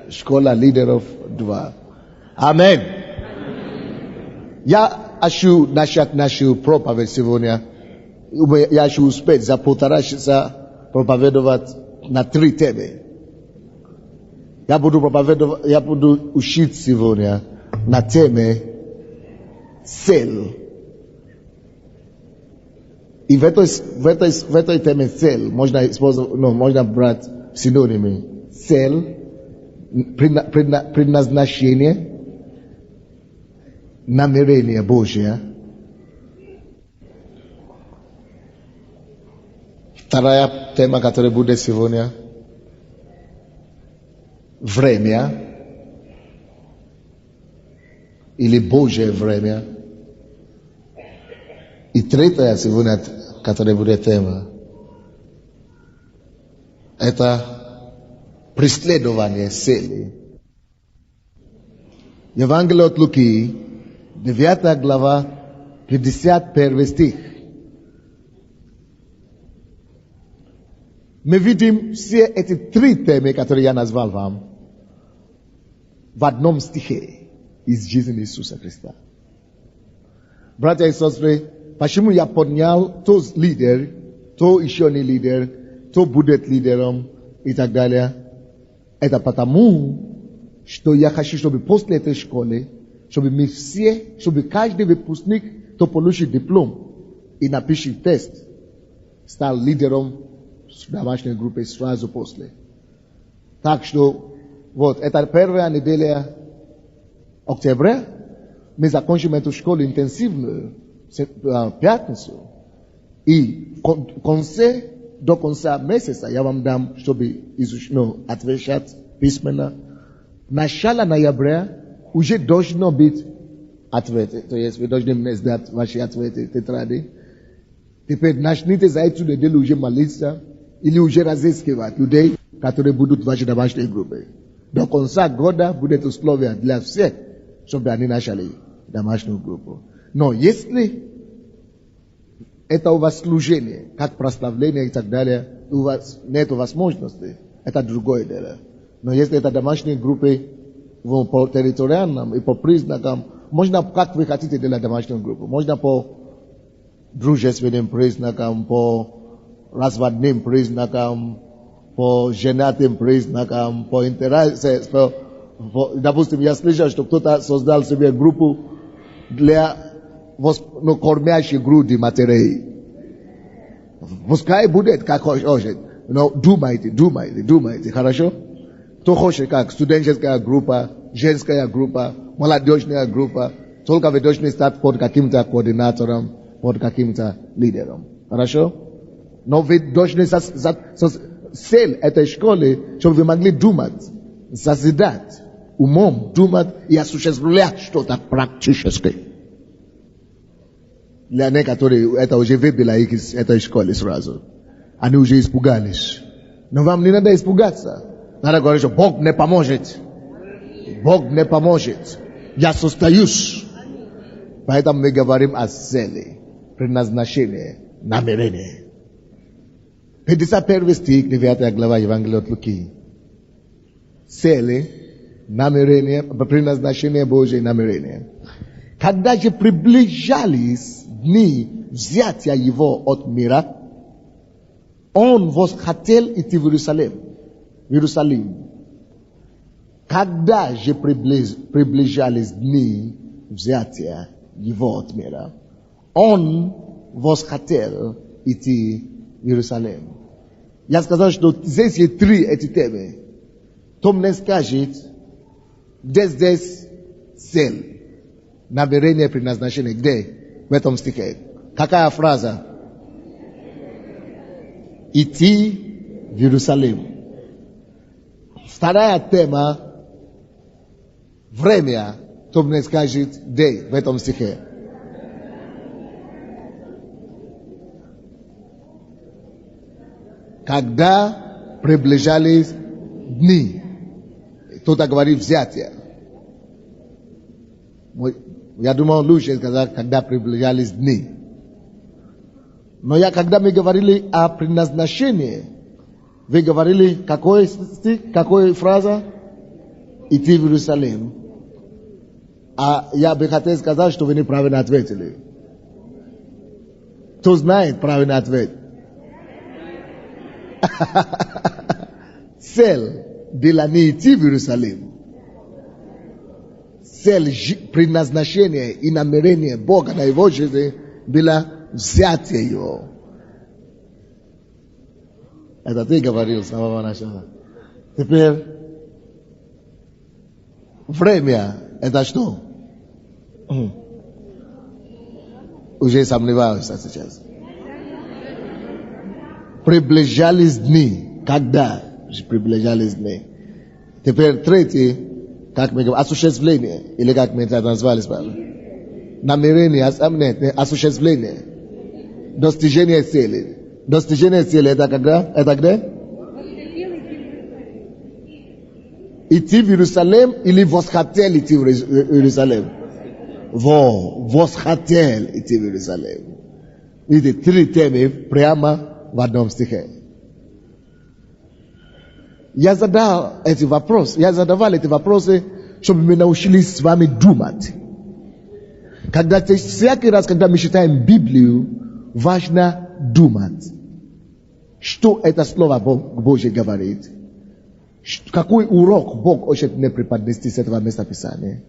школа лидеров 2. Аминь. Я хочу начать нашу проповедь сегодня. Я хочу успеть за 1,5 часа проповедовать на 3 темы. Я буду учить сегодня на теме цель. И в этой теме цель можно использовать, можно брать синонимы. Цель, предназначение, намерение Божье. Вторая тема, которая будет сегодня, время или Божье время. И третья сегодня, которая будет тема, это преследование цели. Евангелие от Луки, 9 глава, 51 стих. Мы видим все эти 3 темы, которые я назвал вам, в одном стихе из жизни Иисуса Христа. Братья и сестры, почему я поднял то лидер, то еще не лидер, то будет лидером и так далее? Это потому, что я хочу, чтобы после этой школы, чтобы мы все, чтобы каждый выпускник, кто получит диплом и напишет тест, стал лидером домашней группы сразу после. Так что, вот, это первая неделя октября. Мы закончим эту школу интенсивную в пятницу. И до конца месяца я вам дам, чтобы отвечать письменно. Начало ноября уже должно быть ответы. То есть вы должны мне сдать ваши ответы, тетради. Теперь начните за эту неделю уже молиться или уже разыскивать людей, которые будут в вашей домашней группе. До конца года будет условия для всех, чтобы они начали домашнюю группу. Но если это у вас служение, как прославление и так далее, у вас нет возможности, это другое дело. Но если это домашние группы по территориальным и по признакам, можно, как вы хотите делать домашнюю группу, можно по дружественным признакам, по разводным признакам, по женатым признакам, по интересам. Допустим, я слышал, что кто-то создал себе группу для кормящей груди матерей. Пускай будет как хочет. Но думайте, хорошо? Кто хочет как? Студенческая группа, женская группа, молодежная группа. Только вы должны стать под каким-то координатором, под каким-то лидером. Хорошо? Но вы должны цель этой школы, чтобы вы могли думать, созидать, умом думать и осуществлять что-то практическое. Для некоторых это уже выбило их из этой школы сразу. Они уже испугались. Но вам не надо испугаться. Надо говорить, что Бог мне поможет. Бог мне поможет. Я состоюсь. Поэтому мы говорим о цели, предназначении, намерении. 51 стих, 9 глава Евангелия от Луки. Цели, намерения, предназначение Божие намерения. Когда же приближались дни взятия его от мира, он восхотел идти в Иерусалим. Когда же приближались дни взятия его от мира, он восхотел идти в Иерусалим. Я сказал, что здесь есть 3 эти темы. Кто мне скажет, где здесь цель, намерение, предназначение, где? В этом стихе. Какая фраза? Идти в Иерусалим. Вторая тема, время. Кто мне скажет, где? В этом стихе. Когда приближались дни. Кто-то говорит взятие. Я думал, лучше сказать, когда приближались дни. Но когда мы говорили о предназначении, вы говорили, какой стих, какой фраза? идти в Иерусалим, а я бы хотел сказать, что вы неправильно ответили. Кто знает правильный ответ? Цель была не идти в Иерусалим. Цель предназначения и намерения Бога на его жизнь было взять ее. Это ты говорил с самого начала. Теперь время это что? Уже сомневаюсь сейчас. Приближались дни. Когда приближались дни? Теперь третий, как мы говорим, осуществление. Или как мы это назвали с вами? Намерение, осуществление. Достижение цели. Достижение цели это когда? Это где? Идти в Иерусалим или восхотел идти в Иерусалим? Восхотел идти в Иерусалим. Видите, три темы прямо в одном стихе. Я задавал эти вопросы, чтобы мы научились с вами думать. Всякий раз, когда мы читаем Библию, важно думать. Что это Слово Божье говорит? Какой урок Бог хочет мне преподнести с этого места Писания?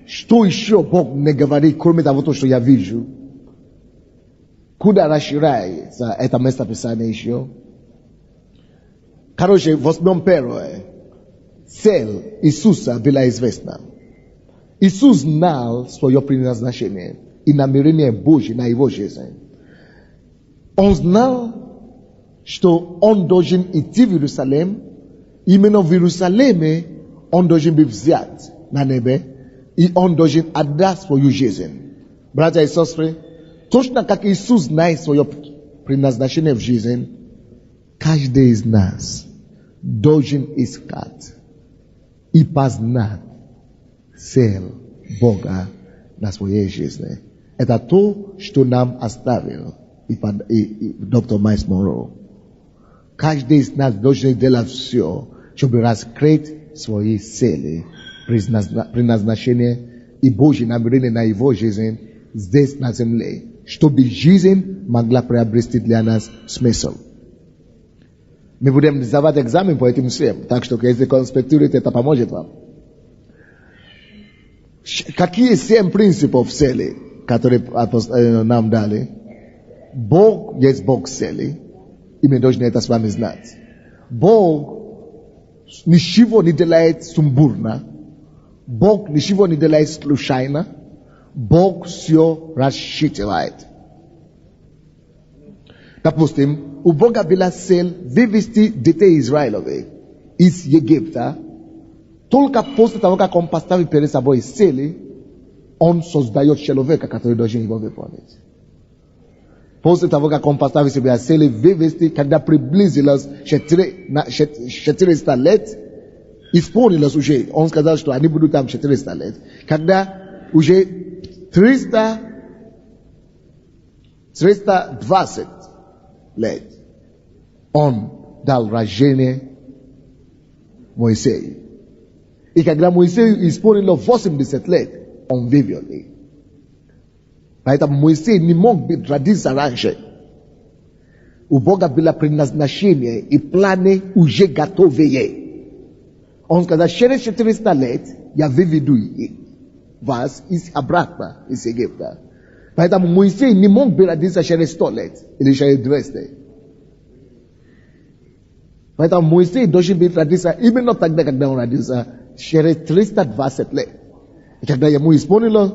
Что еще Бог мне говорит, кроме того, что я вижу? Куда расширяется это место Писания еще? Короче, возьмем первое. Цель Иисуса была известна. Иисус знал свое предназначение и намерение Божье на его жизнь. Он знал, что он должен идти в Иерусалим. Именно в Иерусалиме он должен быть взят на небе. И он должен отдать свою жизнь. Братья и сестры, точно как Иисус знает свое предназначение в жизни, каждый из нас должен искать и познать цель Бога на своей жизни. Это то, что нам оставил и доктор Майлз Монро. Каждый из нас должен делать все, чтобы раскрыть свои цели, предназначение и Божье намерение на его жизнь здесь на земле, чтобы жизнь могла приобрести для нас смысл. Мы будем сдавать экзамен по этим всем, так что если конспектируете, это поможет вам. Какие 7 принципов цели, которые нам дали? Бог есть Бог цели, и мы должны это с вами знать. Бог ничего не делает сумбурно. Бог ничего не делает случайно. Бог все рассчитывает. Допустим, у Бога была цель вывести детей Израилевых из Египта. Только после того, как он поставил перед собой цели, он создает человека, который должен его выполнить. После того, как он поставил себе цели вывести, когда приблизилось 400 лет, исполнилось уже. Он сказал, что они будут там 400 лет. Когда уже 320 лет, он дал рождение Моисею. И когда Моисею исполнилось 80 лет, он вывел их. Поэтому Моисей не мог родиться раньше. У Бога было предназначение и планы уже готовые. Он сказал, через 400 лет я выведу вас обратно из Египта. Поэтому Моисей не мог родиться через 100 лет или через 200. Поэтому Моисей должен быть родиться именно тогда, когда он родился, через 320 лет. И когда ему исполнилось,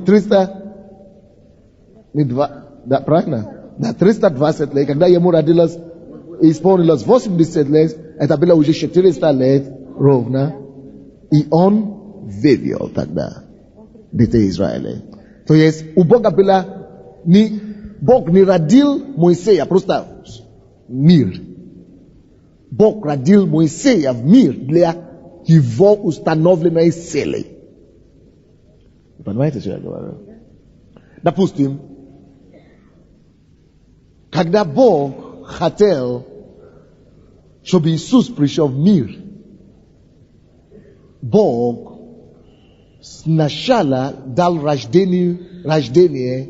320 лет, когда ему родилось, исполнилось 80 лет, это было уже 400 лет ровно, и он вывел тогда детей Израиля. То есть у Бога было, Бог не родил Моисея, просто мир. Бог родил Моисея в мир для его установленной цели. Вы понимаете, что я говорю? Допустим, когда Бог хотел, чтобы Иисус пришел в мир, Бог сначала дал рождение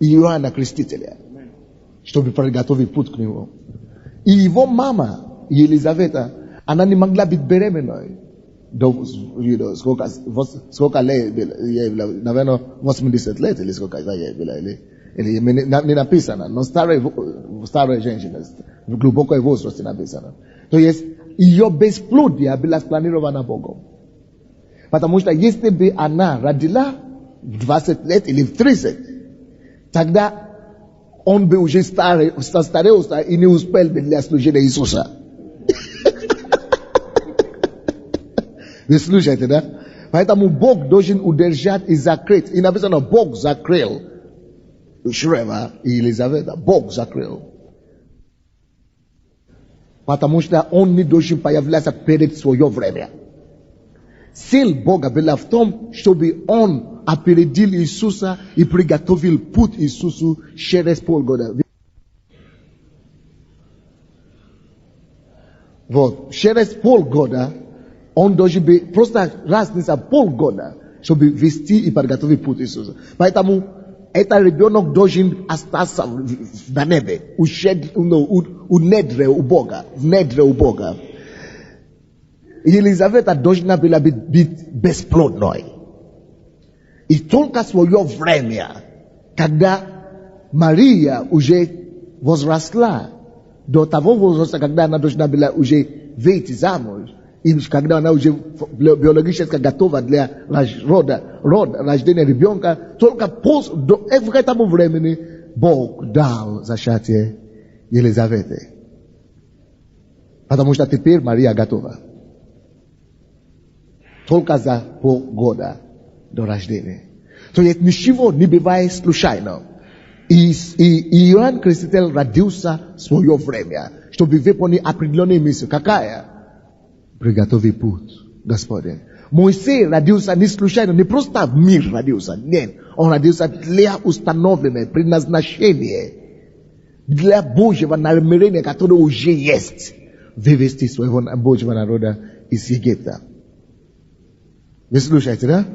Иоанна Крестителя, чтобы приготовить путь к нему. И его мама, Елизавета, она не могла быть беременной. Сколько лет было? Наверное, 80 лет или сколько было? Или не написано, но старая женщина, в глубокой возрасте написано. То есть, ее бесплодие было спланировано Богом. Потому что если бы она родила в 20 лет или в 30, тогда он бы уже состарился и не успел бы для служения Иисуса. Вы слушаете, да? Поэтому Бог должен удержать и закрыть. И написано, Бог закрыл Шрева и Елизавета. Бог закрыл. Потому что он не должен появляться перед свое время. Цель Бога была в том, чтобы он опередил Иисуса и приготовил путь Иисусу через полгода. Вот, через полгода он должен быть, просто разница полгода, чтобы вести и подготовить путь Иисуса. Поэтому этот ребенок должен остаться на небе, у недре у Бога, в недре у Бога. Елизавета должна была быть бесплодной. И только свое время, когда Мария уже возросла до того возраста, когда она должна была уже выйти замуж, и когда она уже биологически готова для рождения ребенка, только к этому времени Бог дал зачатие Елизавете. Потому что теперь Мария готова. Только за полгода до рождения. То есть ничего не бывает случайно. И Иоанн Креститель родился в свое время, чтобы выполнить определенную миссию. Какая? Приготовить путь, Господин. Моисей родился не случайно, не просто в мир родился. Нет, он родился для установленного предназначения, для Божьего намерения, которое уже есть, вывести своего Божьего народа из Египта. Вы слушаете, да?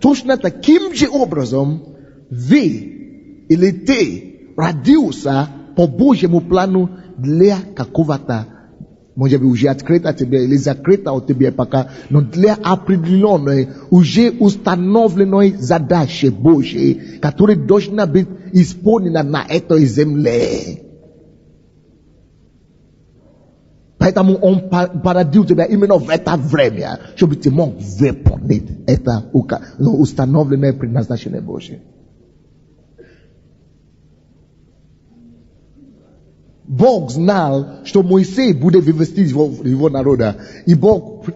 Точно таким же образом вы или ты родился по Божьему плану для какого-то, может быть, уже открыто тебе или закрыто от тебя пока, но для определенной, уже установленной задачи Божьей, которая должна быть исполнена на этой земле. Поэтому он породил тебя именно в это время, чтобы ты мог выполнить это установленное предназначение Божье. Бог знал, что Моисей будет вывести его народа. И Бог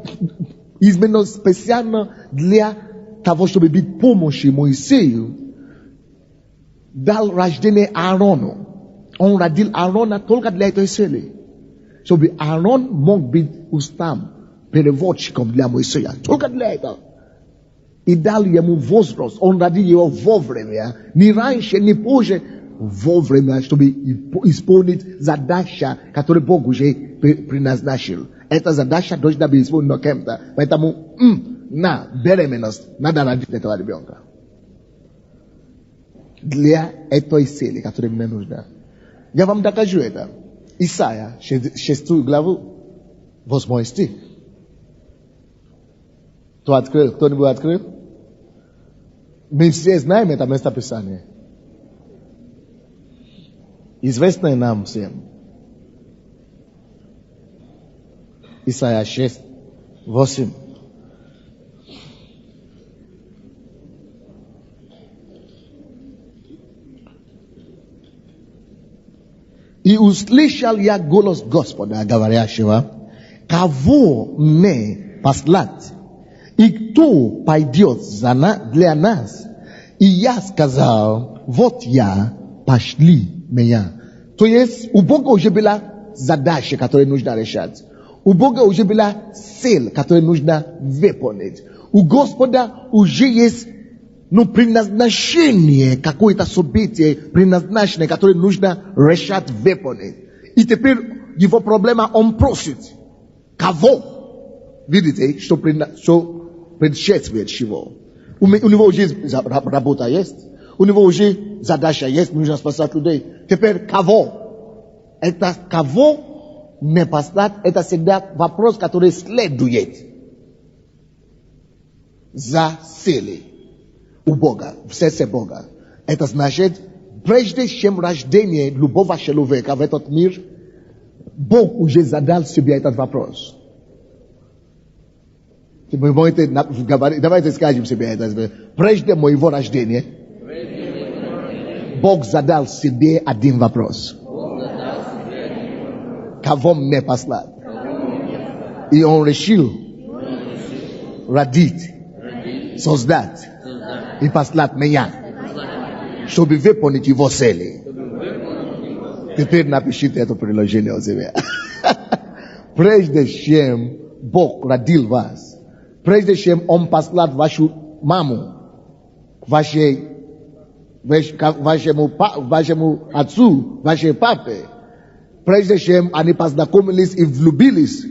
именно специально для того, чтобы быть помощью Моисею, дал рождение Аарону. Он родил Аарона только для этой цели. Чтобы Аарон мог быть устам, переводчиком для Моисея. Только для этого. И дал ему возраст. Он родил его вовремя. Ни раньше, ни позже. Вовремя, чтобы исполнить задача, которую Бог уже предназначил. Эта задача должна быть исполнена кем-то. Поэтому, на беременность надо родить этого ребенка. Для этой цели, которая мне нужна. Я вам докажу это. Исайя, 6 главу, 8 стих. Кто открыл? Кто-нибудь открыл? Мы все знаем это местописание. Известное нам всем. Исайя 6, 8. И услышал я голос Господа, говорящего, кого мне послать? И кто пойдет для нас? И я сказал, вот я, пошли меня. То есть у Бога уже была задача, которую нужно решать. У Бога уже была цель, которую нужно выполнить. У Господа уже есть предназначение, какое-то событие, предназначение, которое нужно решать, выполнить. И теперь его проблема, он просит. Кого? Widzicie, что предшествующего. У него уже работа есть, у него уже задача есть, нужно спасать людей. Теперь кого? Это кого не послать, это всегда вопрос, который следует за целью у Бога, в сердце Бога. Это значит, прежде чем рождение любого человека в этот мир, Бог уже задал себе этот вопрос. Вы можете говорить, давайте скажем себе это. Прежде моего рождения, Бог задал себе один вопрос. Кого мне послать? И Он решил родить, создать и послать меня, чтобы выполнить Его цели. Теперь напишите это приложение у себя. Прежде чем Бог родил вас, прежде чем Он послал вашу маму, вашему отцу, вашей папе, прежде чем они познакомились и влюбились,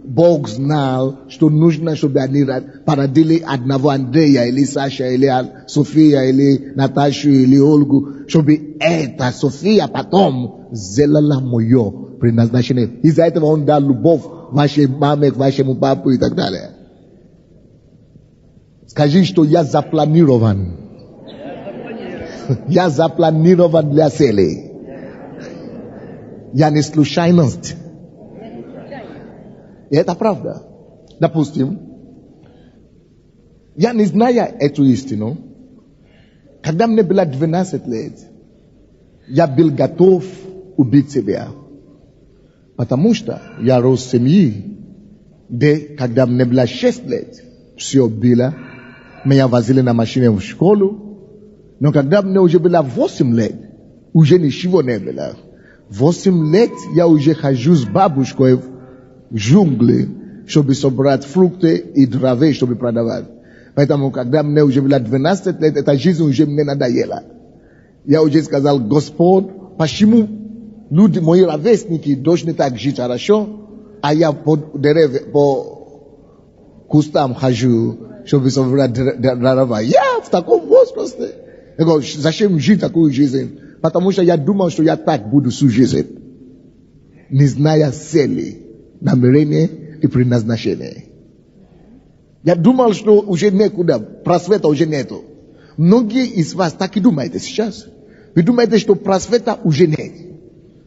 Бог знал, что нужно, чтобы они породили одного Андрея, или Саша, или София, или Наташу, или Ольгу, чтобы эта София потом сделала мое предназначение. Из-за этого Он дал любовь вашей маме, к вашему папу и так далее. Скажи, что я запланирован. Я запланирован для цели. Я не случайность. И это правда. Допустим, я не знаю эту истину. Когда мне было 12 лет, я был готов убить себя. Потому что я рос в семье, где, когда мне было 6 лет, все было. Меня возили на машине в школу. Но когда мне уже было 8 лет, уже ничего не было. 8 лет я уже хожу с бабушкой в джунгли, чтобы собрать фрукты и травы, чтобы продавать. Поэтому, когда мне уже было 12 лет, эта жизнь уже мне надоела. Я уже сказал: Господь, почему люди, мои ровесники, должны так жить хорошо, а я по кустам хожу, чтобы собрать дрова. Я в таком возрасте. Я говорю: зачем жить такую жизнь? Потому что я думал, что я так буду всю жизнь, не зная цели, намерения и предназначения. Я думал, что уже некуда, просвета уже нету. Многие из вас так и думаете сейчас. Вы думаете, что просвета уже нет.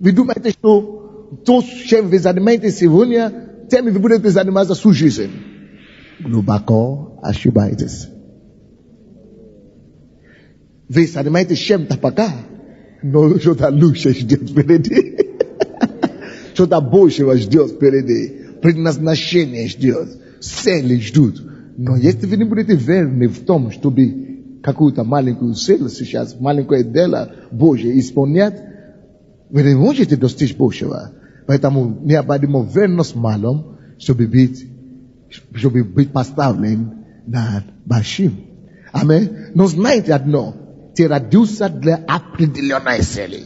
Вы думаете, что то, чем вы занимаетесь сегодня, тем вы будете заниматься всю жизнь. Глубоко ошибаетесь. Вы занимаетесь чем-то пока, но что-то лучше ждет впереди. Что-то большего ждет впереди. Предназначение ждет. Цели ждут. Но если вы не будете верны в том, чтобы какую-то маленькую цель сейчас, маленькое дело Божье исполнять, вы не можете достичь Божьего. Поэтому необходимо верность малым, чтобы быть поставлен над большим. Аминь. Но знаете одно, ты родился для определенной цели.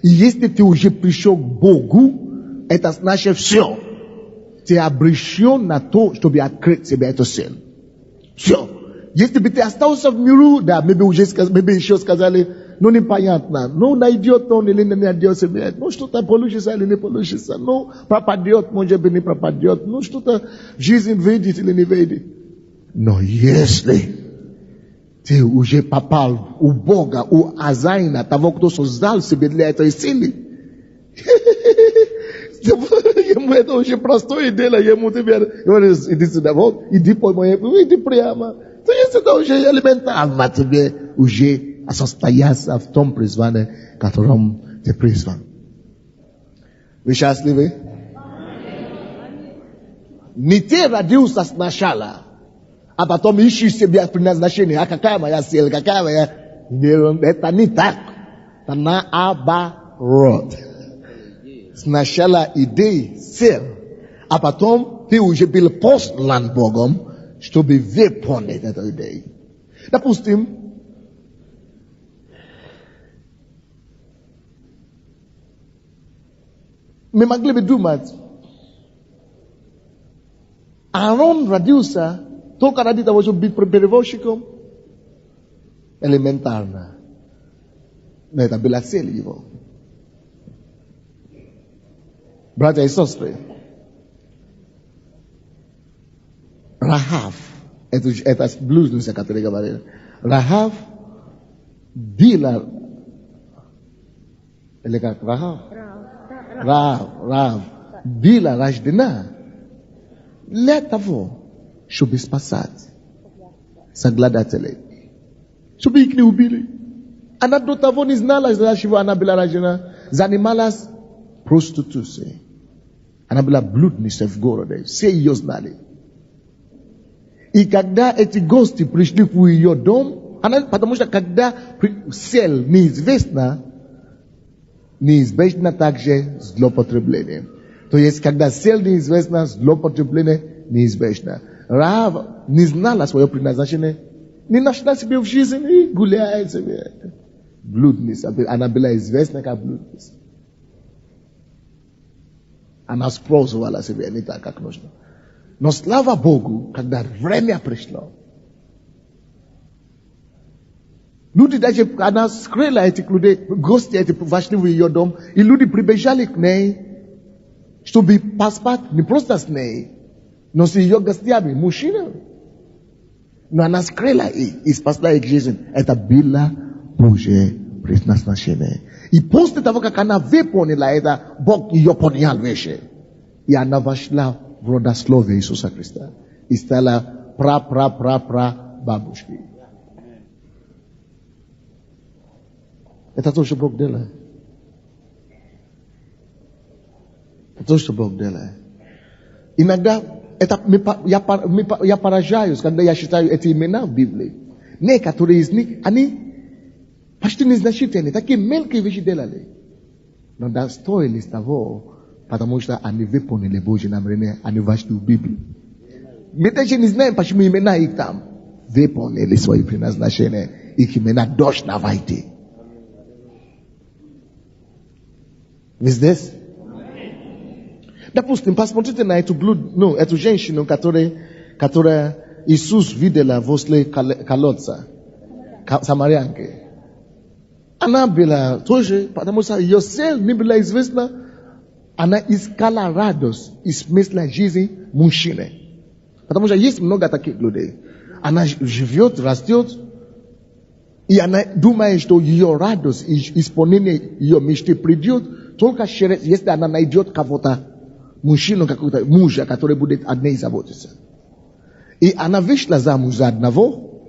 И если ты уже пришел к Богу, это значит все. Ты обречен на то, чтобы открыть себе эту цель. Все. Если бы ты остался в миру, да, мы бы еще сказали, ну непонятно, ну найдет он или не найдет себя, ну что-то получится или не получится, ну пропадет, может быть не пропадет, ну что-то жизнь выйдет или не выйдет. Но если ты уже попал у Бога, у Азайна, того, кто создал себе для этой цели, ему это очень простое дело, ему теперь говорит: иди сюда, вот, иди по моему, иди прямо. То есть это уже элементарно тебе уже состояться в том призвании, котором ты призван. Вы счастливы? Не ты родился сначала, а потом ищешь себе предназначение. А какая моя цель, какая моя... Это не так. Это наоборот. Сначала идея, цель, а потом ты уже был послан Богом, чтобы выполнить эту идею. Допустим, мы могли бы думать, Aaron radiusa, toka radita voce bit preperevoshikom, elementarna. Ne tabela seli ivo. Bracia e sestre, Rahav, etas blues nu se cattolica valere. Rahav, bila, elega Rahav, bila rajdena, letavo, shobi spasat, saglada tele, shobi ikni ubili. Anadotavo niznala za shivo anabila rajdena, zanimalas prostituse, anabila blud ni sefgorode, se yoznali. И когда эти гости пришли в ее дом, потому что когда сел неизвестно также злоупотребление. То есть, когда сел неизвестно, злоупотребление неизбежно. Раав не знала свое предназначение, не нашла себе в жизни и гуляет себе. Блудница. Она была известна как блудница. Она использовала себя не так, как нужно. Но слава Богу, когда время пришло, люди даже, она скрыла этих людей, гости эти вошли в ее дом, и люди прибежали к ней, чтобы поспать не просто с ней, но с ее гостями, мужчинами. Но она скрыла их и спасла их жизнь. Это было Божье предназначение. И после того, как она выполнила это, Бог ее поднял выше. И она вошла в родословие Иисуса Христа. И стала бабушкой. Это то, что Бог делает. Это то, что Бог делает. Иногда я поражаюсь, когда я читаю эти имена в Библии. Некоторые из них, они почти незначительные, такие мелкие вещи делали. Но достоили того, потому что они выполнили Божье намерение, они вошли в Библию. Мы даже не знаем, почему имена их там. Выполнили свои предназначения, их имена должны войти. Вы здесь? Допустим, посмотрите на эту женщину, которая Иисус видела возле колодца, самарянки. Она была тоже, потому что ее цель не была известна. Она искала радость и смысл жизни мужчины. Потому что есть много таких людей. Она живет, растет, и она думает, что ее радость и исполнение ее мечты придет только если она найдет кого-то, мужчину, какого-то мужа, который будет о ней заботиться. И она вышла замуж за одного,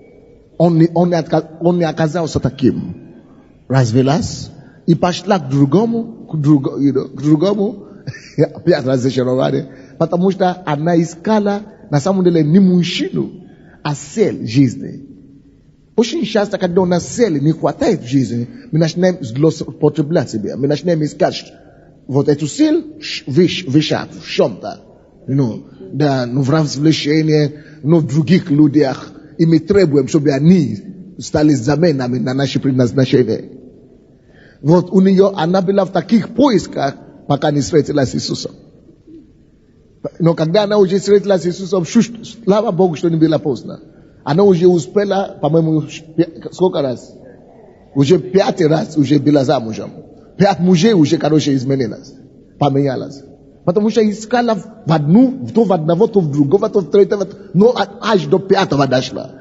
он не оказался таким. Развелась и пошла к другому, опять разочарование, потому что она искала на самом деле не мужчину, а цель жизни. Очень часто, когда у нас цели не хватает в жизни, мы начинаем злоупотреблять себя, мы начинаем искать вот эту цель в чем-то, в развлечении, в других людях, и мы требуем, чтобы они стали заменами на наши предназначения. Вот у нее, она была в таких поисках, пока не встретилась с Иисусом. Но когда она уже встретилась с Иисусом, слава Богу, что не было поздно. Она уже успела, по-моему, сколько раз? Уже 5 раз уже была замужем. 5 мужей уже, изменилась, поменялась. Потому что искала в одного, то в другого, то в третьего, но аж до 5-го дошла.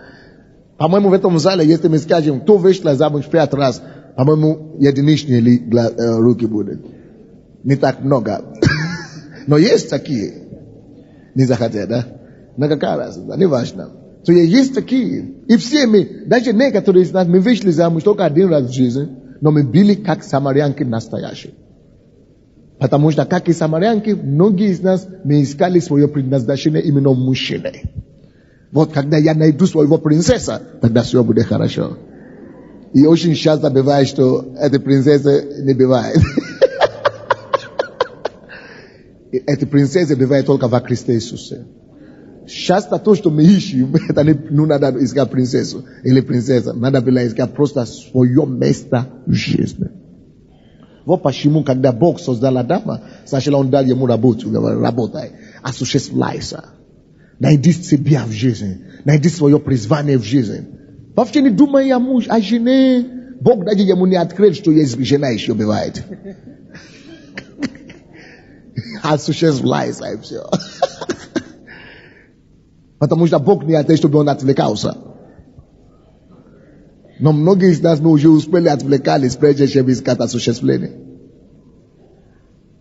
По-моему, в этом зале, если мы скажем, кто вышла замуж 5 раз, по-моему, единичные руки будут. Не так много. Но есть такие. Не захотят, да? На какая разница? Не важно. То есть такие. И все мы, даже некоторые из нас, мы вышли замуж только 1 раз в жизни, но мы были как самарянки настоящие. Потому что, как и самарянки, многие из нас, мы искали свое предназначение именно мужчиной. Вот когда я найду своего принцесса, тогда все будет хорошо. И очень часто бывает, что этой принцессы не бывает. Эти принцессы бывают только во Христе Иисусе. Часто то, что мы ищем, это не надо искать принцессу или принцесса. Надо было искать просто свое место в жизни. Вот почему, когда Бог создал Адама, сначала Он дал ему работу, говорит, работай, осуществляйся. Najdis se bia w жизни. Najdis своё призвание в жизни. Вообще не думай о муже, о жене. Бог даже ему не открыл, что есть жена еще бывает. Осуществляется и все. Потому что Бог не хотел, чтобы он отвлекался. Но многие из нас мы уже успели отвлекались, прежде чем искать осуществление.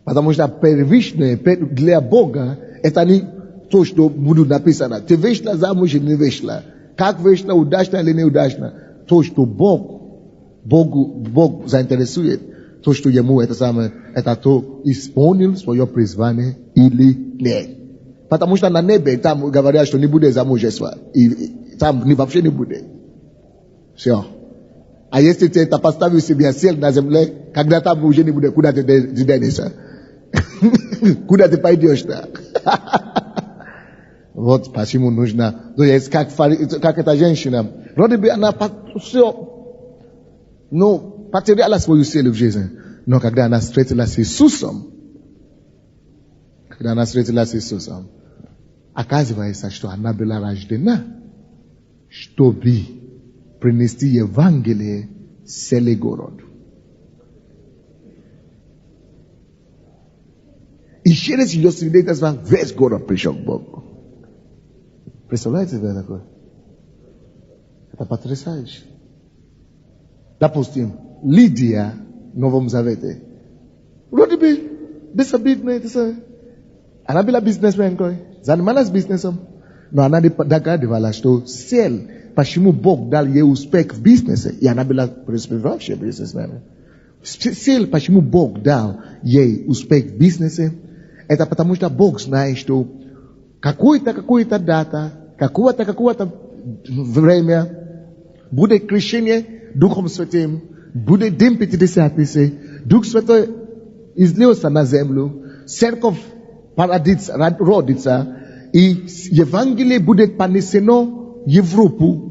Потому что первичное для Бога это не то, что будет написано. Ты вышла замуж или не вышла. Как вышла, удачно или неудачно. То, что Бог заинтересует. То, что ему это самое, это то, исполнил свое призвание или нет. Потому что на небе там говорят, что не будет замужества. И там вообще не будет. Все. А если ты это поставил себе цель на земле, когда там уже не будет, куда ты денешься? Куда ты пойдешь-то? Вот почему нужно. То есть, как эта женщина. Вроде бы она все, потеряла свою цель в жизни. Но когда она встретилась с Иисусом, оказывается, что она была рождена, чтобы принести Евангелие целый город. И через ее свидетельство весь город пришел к Богу. Представляете себе такое? Это потрясающе. Допустим, Лидия в Новом Завете. Вроде бы безобидная. Она была бизнесменкой. Занималась бизнесом. Но она догадывалась, что цель, почему Бог дал ей успех в бизнесе, и она была преуспевающая бизнесмен. Цель, почему Бог дал ей успех в бизнесе, это потому что Бог знает, что какую-то дата, какого-то время будет крещение Духом Святым, будет день Пятидесятницы, Дух Святой излился на землю, церковь родится, и Евангелие будет понесено в Европу.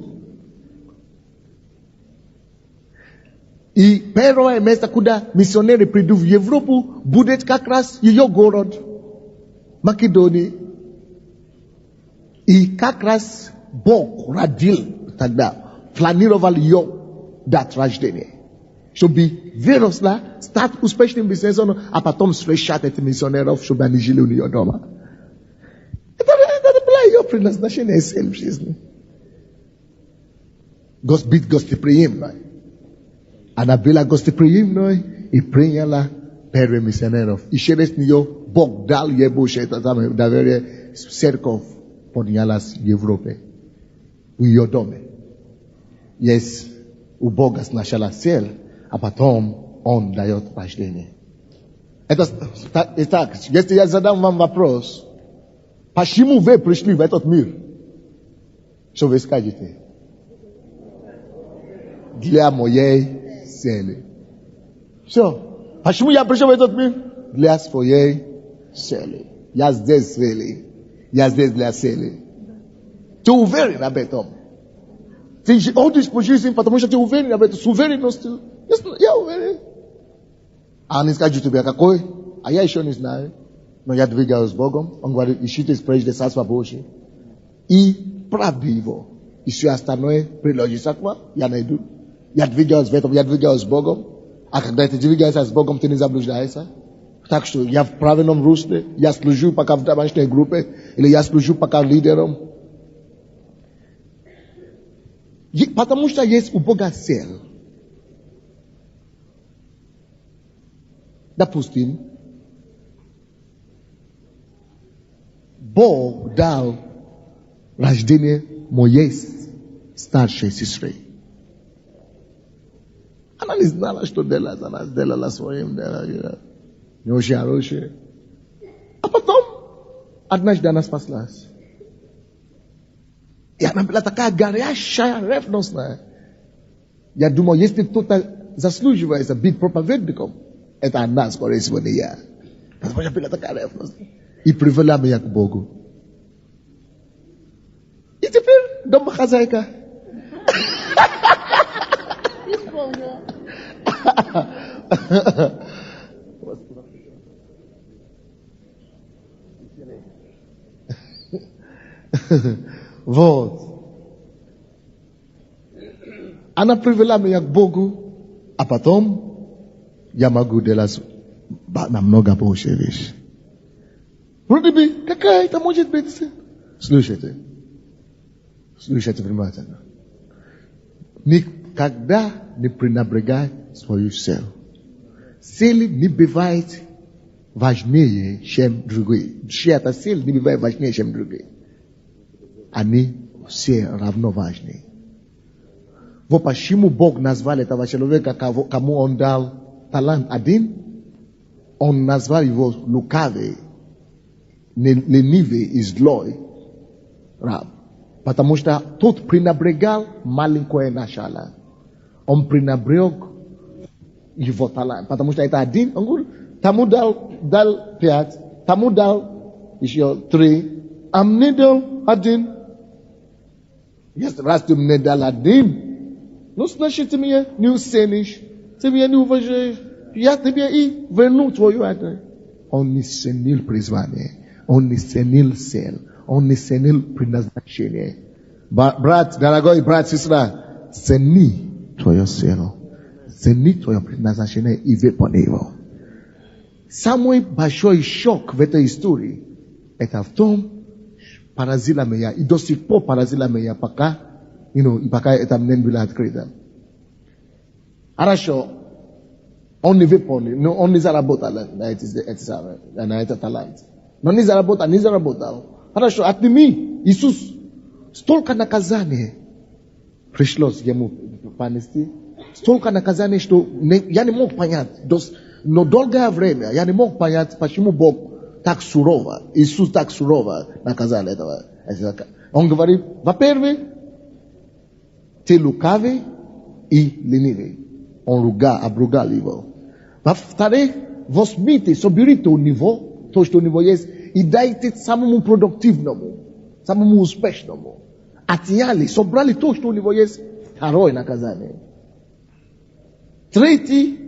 И первое место, куда миссионеры придут в Европу, будет как раз ее город, Македония. И как раз Бог родил тогда, планировал ее дать рождения. Чтобы выросла, стать успешным бизнесом, а потом встречать этих миссионеров, чтобы они жили у нее дома. Это было ее предназначение в жизни. Быть гостеприимной. Она была гостеприимной и приняла первых миссионеров. И через нее Бог дал ей больше доверие, церковь поднялась в Европе, в ее доме. Есть у Бога сначала цель, а потом Он дает рождение. Итак, если я задам вам вопрос, почему вы пришли в этот мир? Что вы скажете? Для моей цели. Все. Почему я пришел в этот мир? Для своей цели. Я здесь цели. Я здесь для цели. Ты уверен об этом? Ты ходишь по жизни, потому что ты уверен об этом. С уверенностью. Я уверен. А они скажут тебе, какой? А я еще не знаю. Но я двигаюсь с Богом. Он говорит, ищите прежде Царство Божие. И правды Его. И все остальное приложится к вам. Я найду. Я двигаюсь в этом, я двигаюсь с Богом. А когда ты двигаешься с Богом, ты не заблуждаешься. Так что я в правильном русле. Я служу пока в домашней группе. Или я служу пока лидером. Потому что есть у Бога цель. Допустим, Бог дал рождение моей старшей сестры. Она не знала, что делать. Она сделала своим делом. Не очень хорошее. А потом, однажды она спаслась. И она была такая горящая, ревностная. Я думал, если кто-то заслуживает быть проповедником, это она, скорее всего, не я. Потому что была такая ревностная. И привела меня к Богу. И теперь домохозяйка. Вот. Она привела меня к Богу, а потом я могу делать намного больше вещей. Вроде бы, какая это может быть цель? Слушайте внимательно. Никогда не пренебрегай свою цель. Цель не бывает важнее, чем другие. Чья-то цель не бывает важнее, чем другие. Они все равно важны. Вот почему Бог назвал этого человека, кому он дал талант один, он назвал его лукавый, ленивый и злой раб. Потому что тот пренебрегал маленькое начало. Он пренебрег его талант. Потому что это один, он говорит, тому дал 5, тому дал еще 3, а мне дал 1. Если раз ты мне дал 1, ну, значит, ты меня не ценишь, ты меня не уважаешь, я тебе и верну твою отдачу. Он не ценил призвание, он не ценил цель, он не ценил предназначение. Брат, дорогой брат, сестра, цени твою цель, цени твое предназначение и выполни его. Самый большой шок в этой истории, это в том, поразило меня, и до сих пор поразило меня, пока это мне не было открыто. Хорошо, он не выполнил, он не заработал на этот талант. Но не заработал. Хорошо, отними. Иисус, столько наказания пришлось ему понести, столько наказаний, что я не мог понять, но долгое время я не мог понять, почему Бог так сурово, Иисус так сурово наказал этого. Он говорит, во-первых, ты лукавый и ленивый. Он обругал его. Во-вторых, возьмите, соберите у него, то, что у него есть, и дайте самому продуктивному, самому успешному. Отняли, собрали то, что у него есть. Второе наказание. Третий,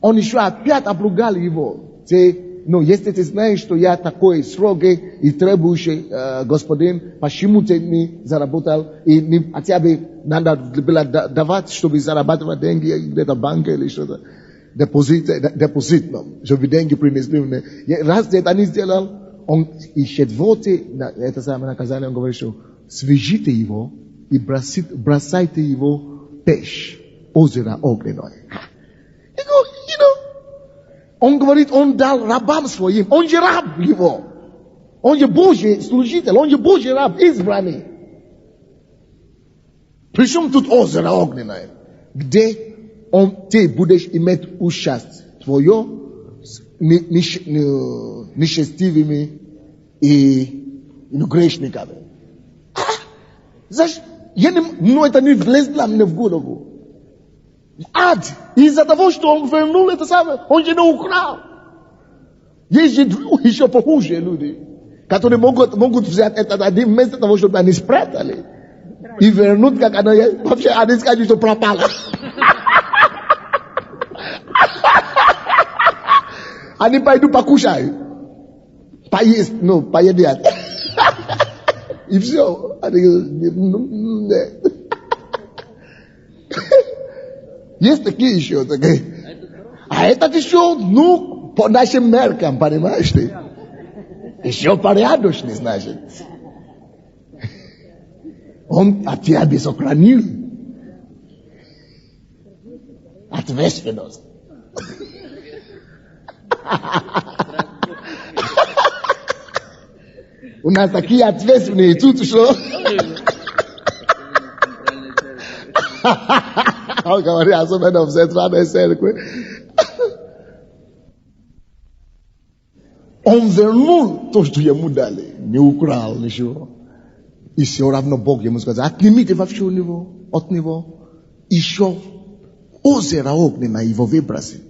он еще опять обругал его. Если ты знаешь, что я такой строгий и требующий господин, почему ты не заработал, и хотя бы надо было давать, чтобы зарабатывать деньги где-то в банке или что-то, депозит, чтобы деньги принесли мне. Раз ты это не сделал, он и четвертое, это самое наказание, он говорит, что свяжите его и бросайте его в печь, озеро огненное. Он говорит, он дал рабам своим. Он же раб его. Он же Божий служитель. Он же Божий раб, избранный. Причем тут озеро огненное, где ты будешь иметь участь твое с нечестивыми и грешниками. Знаешь, это не влезло мне в голову. Ад. Из-за того, что он вернул это самое, он же не украл. Есть же еще похуже люди, которые могут взять это один вместо того, чтобы они спрятали. И вернуть, как оно есть. Вообще, они скажут, что пропало. Они пойдут покушать. Поесть, поедят. И все. Есть такие еще. А этот еще, по нашим меркам, понимаешь ты? Еще порядочный, значит. Он от тебя сохранил ответственность. У нас такие ответственные тут что? Он говорит, особенно в центральной церкви. Он вернул то, что ему дали. Не украл ничего. И все равно Бог ему сказал, отнимите вообще у него, от него, еще озеро огненное его выбросить.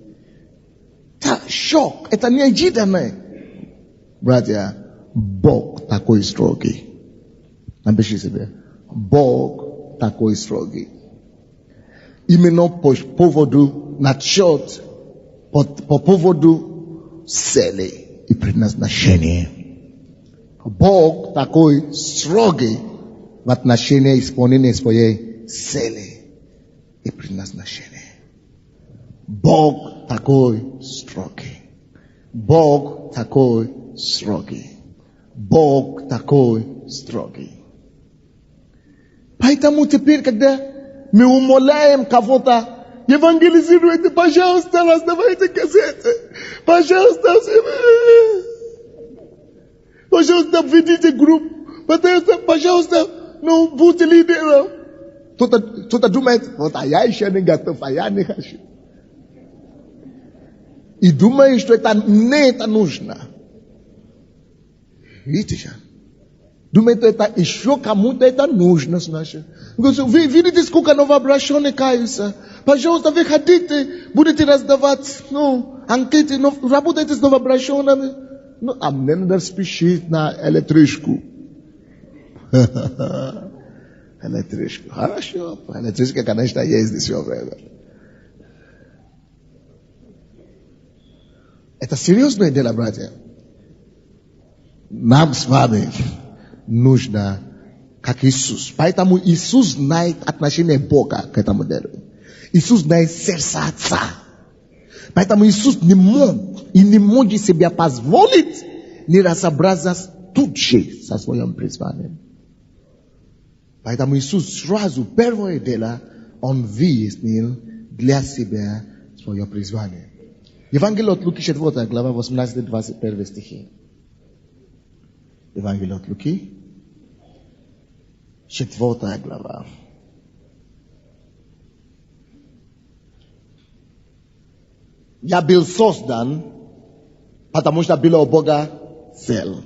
Это шок, это неожиданное. Братья, Бог такой строгий. Напиши себе, Бог такой строгий. Именно по поводу насчет, по поводу цели и предназначения. Bog takoi strogi w отношении исполнения своей цели и предназначения. Бог такой строгий. Бог такой строгий. Бог такой строгий. Поэтому теперь, когда мы умоляем кого-то, евангелизируйте, пожалуйста, раздавайте газеты, пожалуйста, введите группу, пожалуйста, будьте лидером. Кто-то думает, вот, а я еще не готов, а я не хочу. И думает, что это нужно. Видите же? Думает, что это еще кому-то это нужно, значит. Вы видите, сколько новообращенных каются. Пожалуйста, вы хотите, будете раздавать, анкеты, работайте с новообращенными. А мне надо спешить на электричку. Электричку. Хорошо. Электричка, конечно, ездит все время. Это серьезное дело, братья. Нам с вами нужно, как Иисус. Поэтому Иисус знает отношение Бога к этому делу. Иисус знает сердце Отца. Поэтому Иисус не мог и не может себе позволить не разобраться тут же со своим призванием. Поэтому Иисус сразу первое дело, Он выяснил для себя свое призвание. Евангелие от Луки, 4 глава, 18-21 стихи. Евангелие от Луки, 4 глава. Я был создан, потому что была у Бога цель.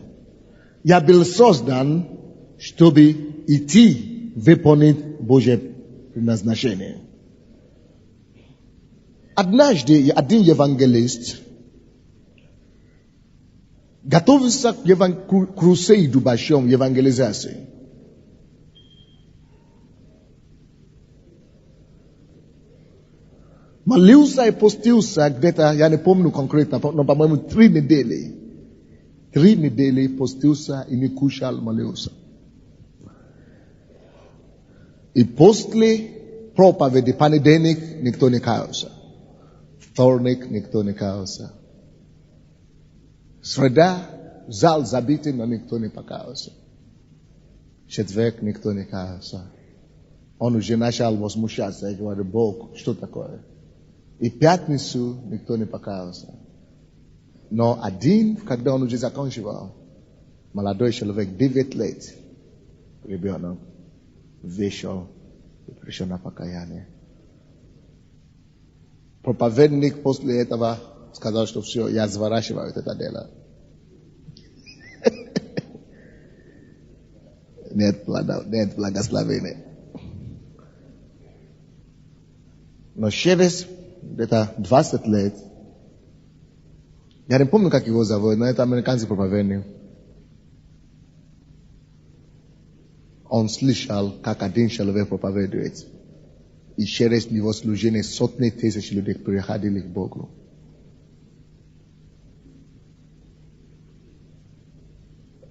Я был создан, чтобы идти выполнить Божье предназначение. Однажды один евангелист готовился к крусейду большом евангелизации. Молился и постился где-то, я не помню конкретно, но, по-моему, 3 недели. 3 недели постился и не кушал, молился. И после проповеди понедельник никто не каялся. Вторник никто не каялся. Среда зал забитый, но никто не покаялся. Четверг никто не каялся. Он уже начал возмущаться и говорит: Бог, что такое? И пятницу никто не покаялся. Но один, когда он уже закончил, молодой человек, 9 лет, ребенок, вышел и пришел на покаяние. Проповедник после этого сказал, что все, я сворачиваю это дело. Нет благословения. Но через где-то 20 лет, я не помню, как его зовут, но это американский проповедник. Он слышал, как один человек проповедует. И через него служение сотни тысяч людей приходили к Богу.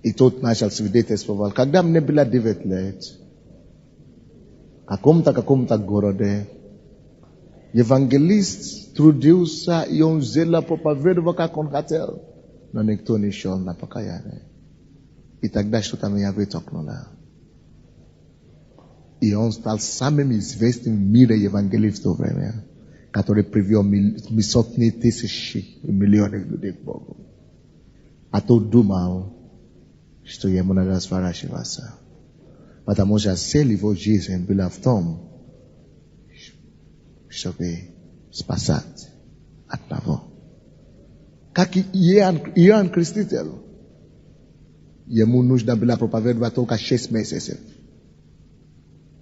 И тот начал свидетельствовать. Когда мне было 9 лет, в каком-то городе, евангелист трудился, и он взял проповедовал, как он хотел. Но никто не шел на покаяние. И тогда что-то меня вытолкнуло. И он стал самым известным в мире евангелистом в то время, который привел сотни тысяч и миллионы людей к Богу. А тот думал, что ему надо сворачиваться. Потому что цель его жизни была в том, чтобы спасать одного. Как и Иоанн Креститель, ему нужно было проповедовать только 6 месяцев.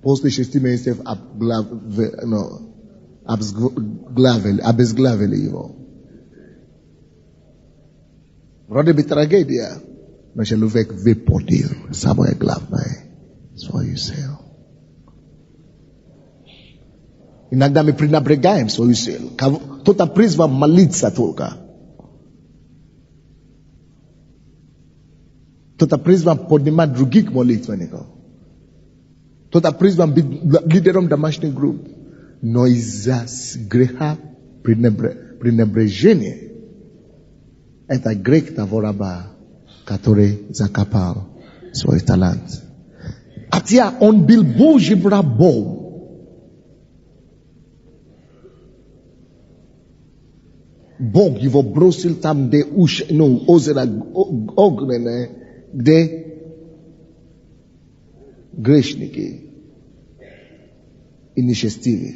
После 6 месяцев обезглавили его. Вроде бы трагедия, но человек выполнил самое главное свою цель. Иногда мы пренебрегаем свою цель. Кто-то призван молиться только. Tota призван поднимать других молитвенников. Кто-то призван быть лидером домашней группы. Но из-за греха пренебрежения это грех того раба, который закопал свой талант. Хотя он был Божьим рабом. Бог его бросил там, где озеро огненное, где грешники и нечестивые,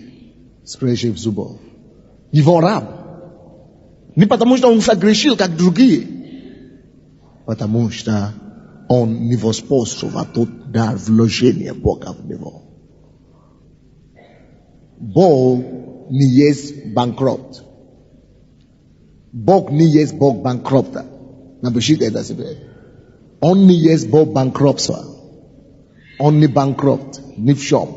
спрячив зубов. Его раб. Не потому, что он согрешил, как другие. Потому что он не воспользовал тот дар вложения Бога в него. Бог не есть банкрот. Бог не есть Бог банкротта. Напишите это себе. Он не есть Бог банкротства. Он не банкрот, ни в чем.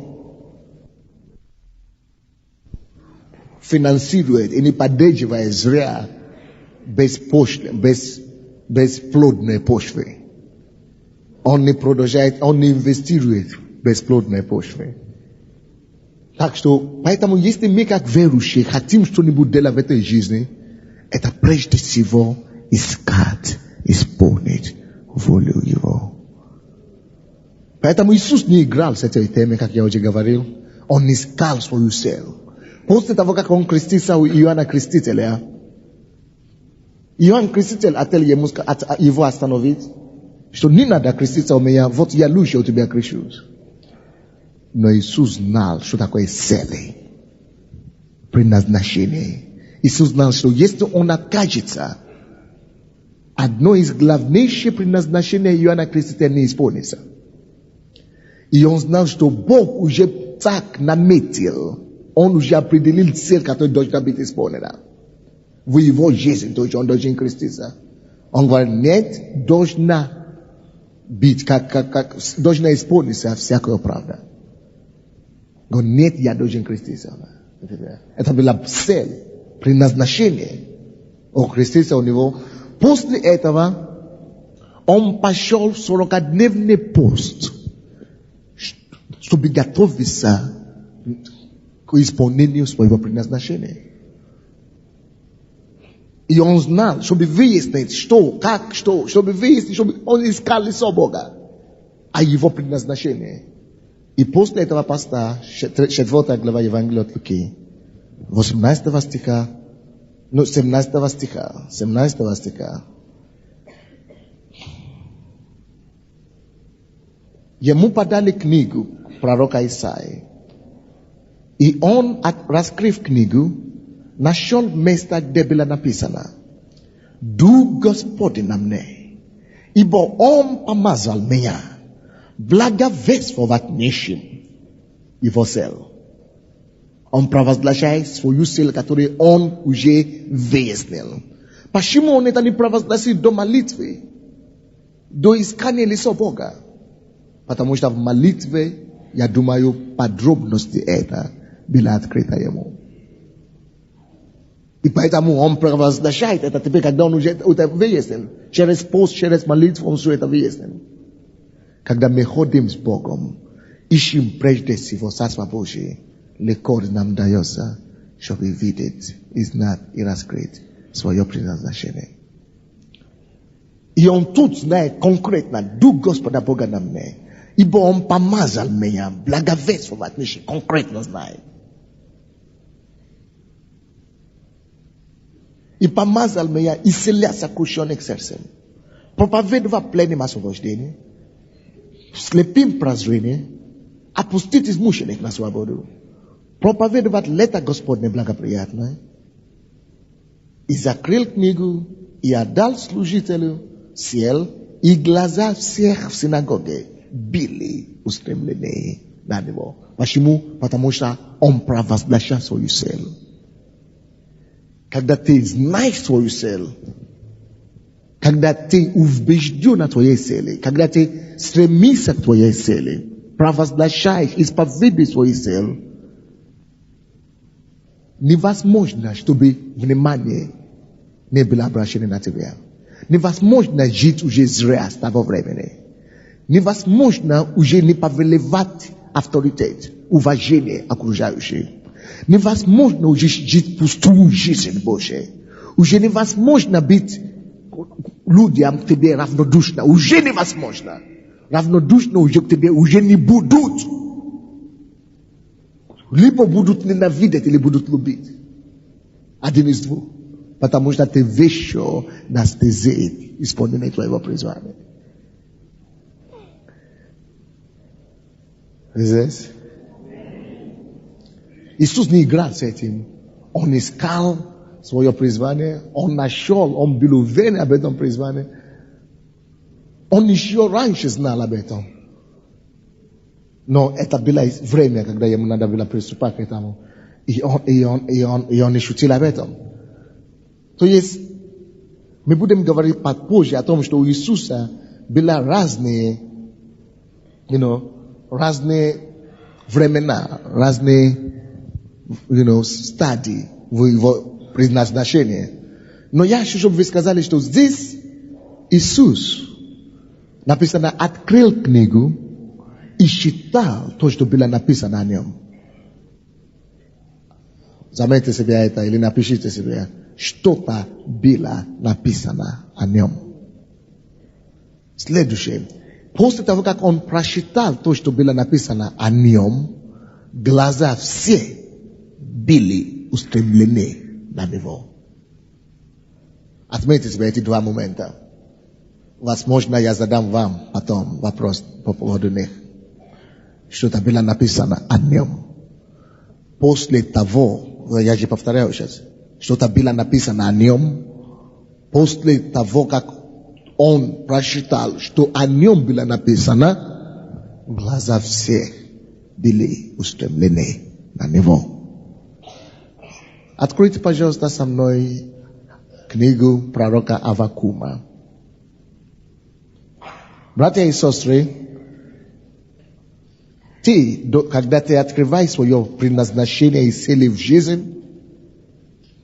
Финансирует и не поддерживает зря бесплодные почвы. Он не продолжает, он не инвестирует в бесплодные почвы. Так что, поэтому, если мы как верующие хотим что-нибудь делать в этой жизни, это прежде всего искать, исполнить волю Его. Поэтому Иисус не играл с этой темой, как я уже говорил. Он искал свою цель. После того, как он крестился у Иоанна Крестителя, Иоанн Креститель хотел его остановить, что не надо креститься у меня, вот я лучше у тебя крещусь. Но Иисус знал, что такое цель, предназначение. Иисус знал, что если он откажется, одно из главнейших предназначений Иоанна Крестителя не исполнится. И он знал, что Бог уже так наметил, он уже определил цель, которая должна быть исполнена. В его жизни, то есть он должен креститься. Он говорит, нет, должна быть, должна исполниться всякая правда. Говорит, нет, я должен креститься. Это была цель, предназначение. Он крестился у него. После этого он пошел в 40-дневный пост, чтобы готовиться к исполнению своего предназначения. И он знал, чтобы выяснить, чтобы выяснить, чтобы он искал лицо Бога, а его предназначение. И после этого поста, 4 глава Евангелия от Луки, 17 стиха, ему подали книгу пророка Исаии. И он, раскрыв книгу, нашел место, где было написано: «Дух Господень на мне, ибо Он помазал меня благовествовать нищим Его цель». Он провозглашает свою цель, которую Он уже выяснил. Почему он это не провозгласил до молитвы, до искания лица Бога? Потому что в молитве, я думаю, подробности это было открыто ему. И поэтому он провозглашает это теперь, когда он уже это выяснил. Через пост, через молитву он все это выяснил. Когда мы ходим с Богом, ищем прежде всего Царство Божие, легко нам дается, чтобы видеть и знать и раскрыть свое предназначение. И он тут знает конкретно, Дух Господа Бога на мне, ибо Он помазал меня благовествовать нищим, конкретно знает. И помазал меня исцелять сокрушенных сердцем, проповедовать пленным освобождение, слепым прозрение, отпустить измученных на свободу, проповедовать лето Господне благоприятное, и закрыл книгу, и отдал служителю сел, и глаза всех в синагоге были устремлены на него. Почему? Потому что он провозглашал свою цель. Когда ты знаешь свою цель, когда ты убежден на твоей цели, когда ты стремишься к твоей цели, провозглашаешь, исповедуешь свою цель, невозможно, чтобы внимание не было обращено на тебя. Невозможно жить уже зря с того времени. Невозможно уже не повелевать авторитет, уважение окружающих. Невозможно уже жить пустую жизнь Божию. Уже невозможно быть людям к тебе равнодушно. Уже невозможно. Равнодушно уже к тебе уже не будут. Либо будут ненавидеть, или будут любить. Один из двух. Потому что ты вещо на стезе исполнения твоего призвания. Здесь. Иисус не играл с этим. Он искал свое призвание. Он нашел, он был уверен об этом призвании. Он еще раньше знал об этом. Но это было время, когда ему надо было приступать к этому. И он не шутил об этом. То есть, мы будем говорить позже о том, что у Иисуса были разные, разные времена, разные, стадии в его предназначении. Но я хочу, чтобы вы сказали, что здесь Иисус, написано, открыл книгу и читал то, что было написано о нем. Заметьте себе это или напишите себе. Что-то было написано о нем. Следующее. После того, как он прочитал то, что было написано о нем, глаза все были устремлены на него. Отметьте себе эти два момента. Возможно, я задам вам потом вопрос по поводу них. Что-то было написано о нем. После того, я же повторяю сейчас, что-то было написано о нем. После того, как он прочитал, что о нем было написано, глаза всех были устремлены на него. Откройте, пожалуйста, со мной книгу пророка Аввакума. Братья и сестры, когда ты открываешь свое предназначение и цели в жизнь,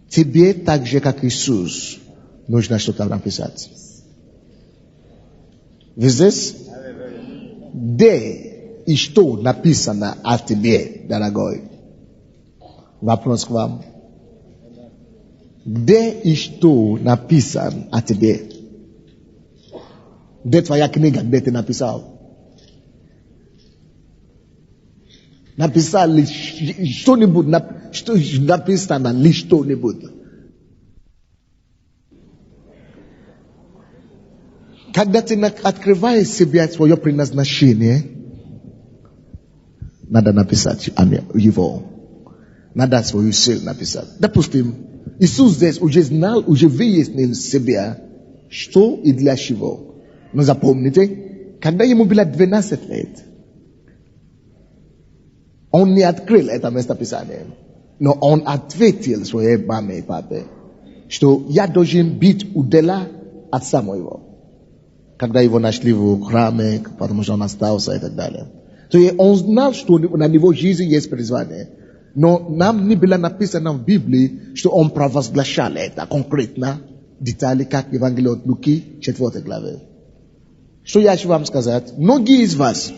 тебе так же, как Иисус, нужно что-то написать. Вы здесь? Где и что написано о тебе, дорогой? Вопрос к вам. Где и что написано о тебе? Где твоя книга, где ты написал? Написал ли что-нибудь, что написано ли что-нибудь? Когда ты открываешь себе свое предназначение, надо написать его. Надо свою цель написать. Допустим, Иисус здесь уже знал, уже выяснил себе, что и для чего. Но запомните, когда ему было 12 лет, он не открыл это местописание, но он ответил своей маме и папе, что я должен быть удела отца моего. Когда его нашли в храме, потому что он остался и так далее. То есть он знал, что на него жизни есть призвание. Но нам не было написано в Библии, что он провозглашал это конкретно, детали, как Евангелие от Луки, 4 главе. Что я хочу вам сказать? Многие из вас,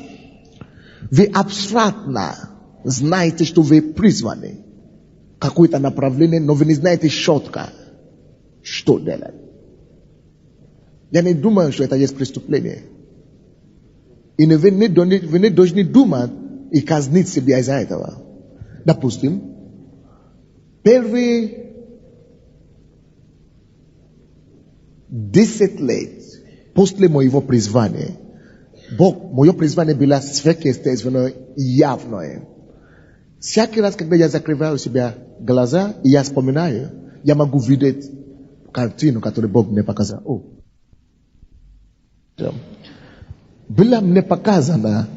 вы абстрактно знаете, что вы призваны. Какое-то направление, но вы не знаете четко, что делать. Я не думаю, что это есть преступление. И вы не должны думать и казнить себя из-за этого. Допустим, первые 10 лет после моего призвания, мое призвание было сверхъестественное и явное. Всякий раз, когда я закрываю себя глаза, и я вспоминаю, я могу видеть картину, которую Бог мне показал. Была мне показана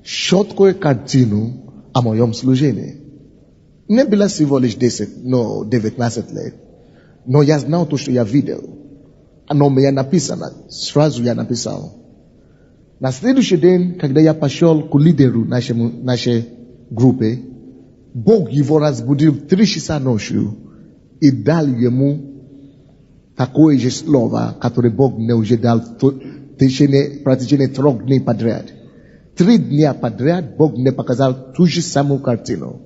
четкую картину о моем служении. Не было всего лишь 19 лет. Но я знал то, что я видел. Оно мне написано. Сразу я написал. На следующий день, когда я пошел к лидеру нашей группы, Бог его разбудил 3 часа ночью и дал ему Такое же слово, которое Бог мне уже дал в течение 3 дней подряд. 3 дня подряд Бог мне показал ту же самую картину.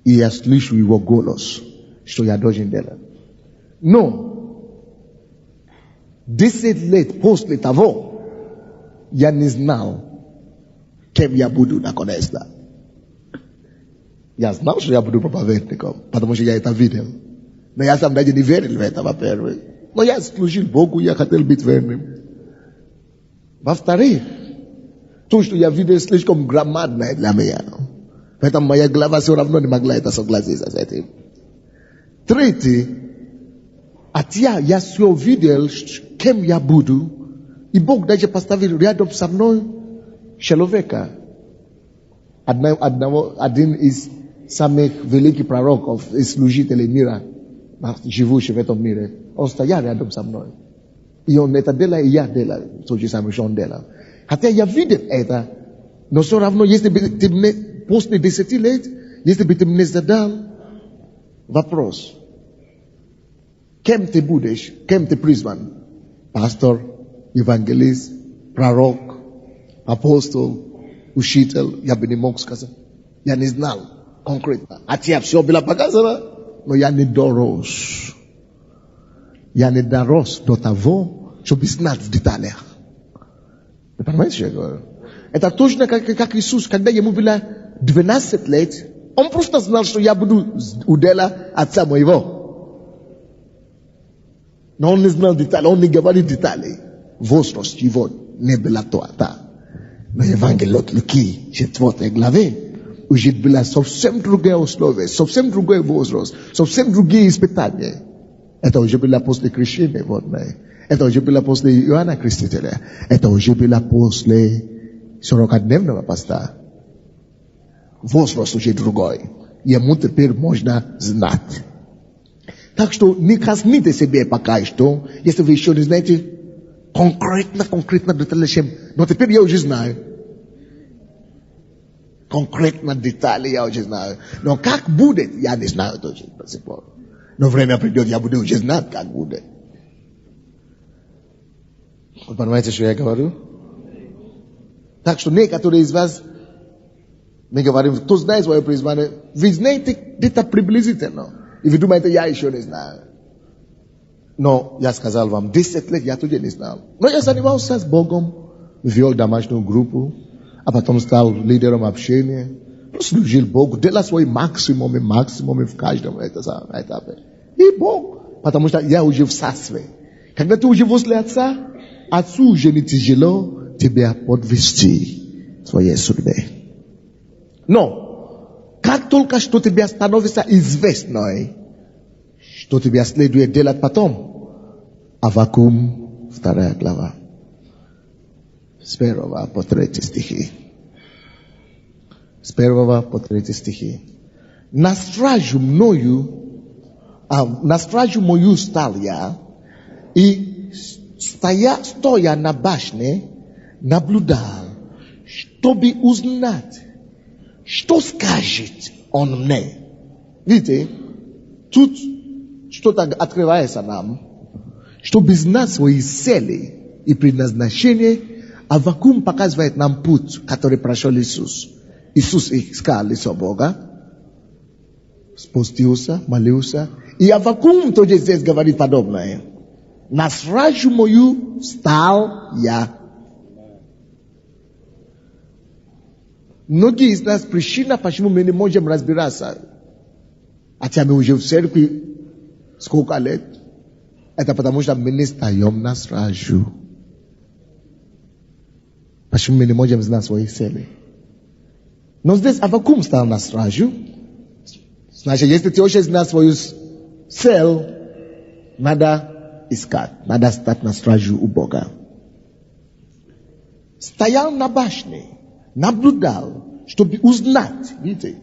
И я слышу его голос, что я должен делать. Но 10 лет после того, я не знал, кем я буду наконец-то. Я знал, что я буду проповедником, потому что я это видел. Но я сам даже не верил в это, во-первых. Но я служил Богу, я хотел быть верным. Во-вторых, то, что я видел, слишком громадное для меня. Поэтому моя голова все равно не могла это согласиться с этим. Третье, я все видел, кем я буду, и Бог даже поставил рядом со мной человека. Один из самых великих пророков и служителей мира, живущих в этом мире. Он стоял рядом со мной. И он это делал, и я делал. То же самое, что он делал. Хотя я видел это, но все равно, если бы ты мне после 10 лет, если бы ты мне задал вопрос, кем ты будешь, кем ты призван? Пастор, евангелист, пророк, апостол, учитель, я бы не мог сказать. Я не знал конкретно. Хотя все было показано, но я не дорос. Я не дорос до того, чтобы знать в деталях. Вы понимаете, что я говорю? Это точно как Иисус, когда ему было 12 лет, он просто знал, что я буду у дела отца моего. Но он не знал детали, он не говорил детали. Возраст его не было то. Но Евангелие от Луки, 4 главе, уже было совсем другие условия, совсем другой возраст, совсем другие испытания. Это уже было после крещения водной. Это уже было после Иоанна Крестителя. Это уже было после 40-дневного поста. Возраст уже другой. Ему теперь можно знать. Так что не казните себе пока что, если вы еще не знаете конкретно детали, чем. Но теперь я уже знаю. Конкретно детали я уже знаю. Но как будет, я не знаю тоже до сих пор. Но время придет, я буду уже знать, как будет. Вы понимаете, что я говорю? Так что некоторые из вас, мы говорим, кто знает свое призвание, вы знаете где-то приблизительно. И вы думаете, я еще не знаю. Но я сказал вам, 10 лет я тоже не знал. Но я занимался с Богом, вел домашнюю группу, а потом стал лидером общения, служил Богу, делал свой максимум в каждом этапе. И Бог, потому что я уже в царстве. Когда ты уже возле Отца, Отцу уже не тяжело тебя подвести в твоей судьбе. Но, как только что тебе становится известно, что тебе следует делать потом, Аввакум, 2 глава, с 1 по 3 стихи. С 1 по 3 стихи. На стражу мою стал я, и стоя на башне, наблюдал, чтобы узнать, что скажет он мне. Видите, тут что-то открывается нам, чтобы знать свои цели и предназначение. Аввакум показывает нам путь, который прошел Иисус. Иисус искал лицо Бога, спустился, молился. И Аввакум тоже здесь говорит подобное. На стражу мою стал я. Многие из нас причина, почему мы не можем разбираться, хотя мы уже в церкви сколько лет, это потому что мы не стоим на стражу. Почему мы не можем знать свои цели? Но здесь Аввакум стал на стражу. Значит, если ты хочешь знать свою цель, надо искать, надо стать на стражу у Бога. Стоял на башне, наблюдал, чтобы узнать, видите,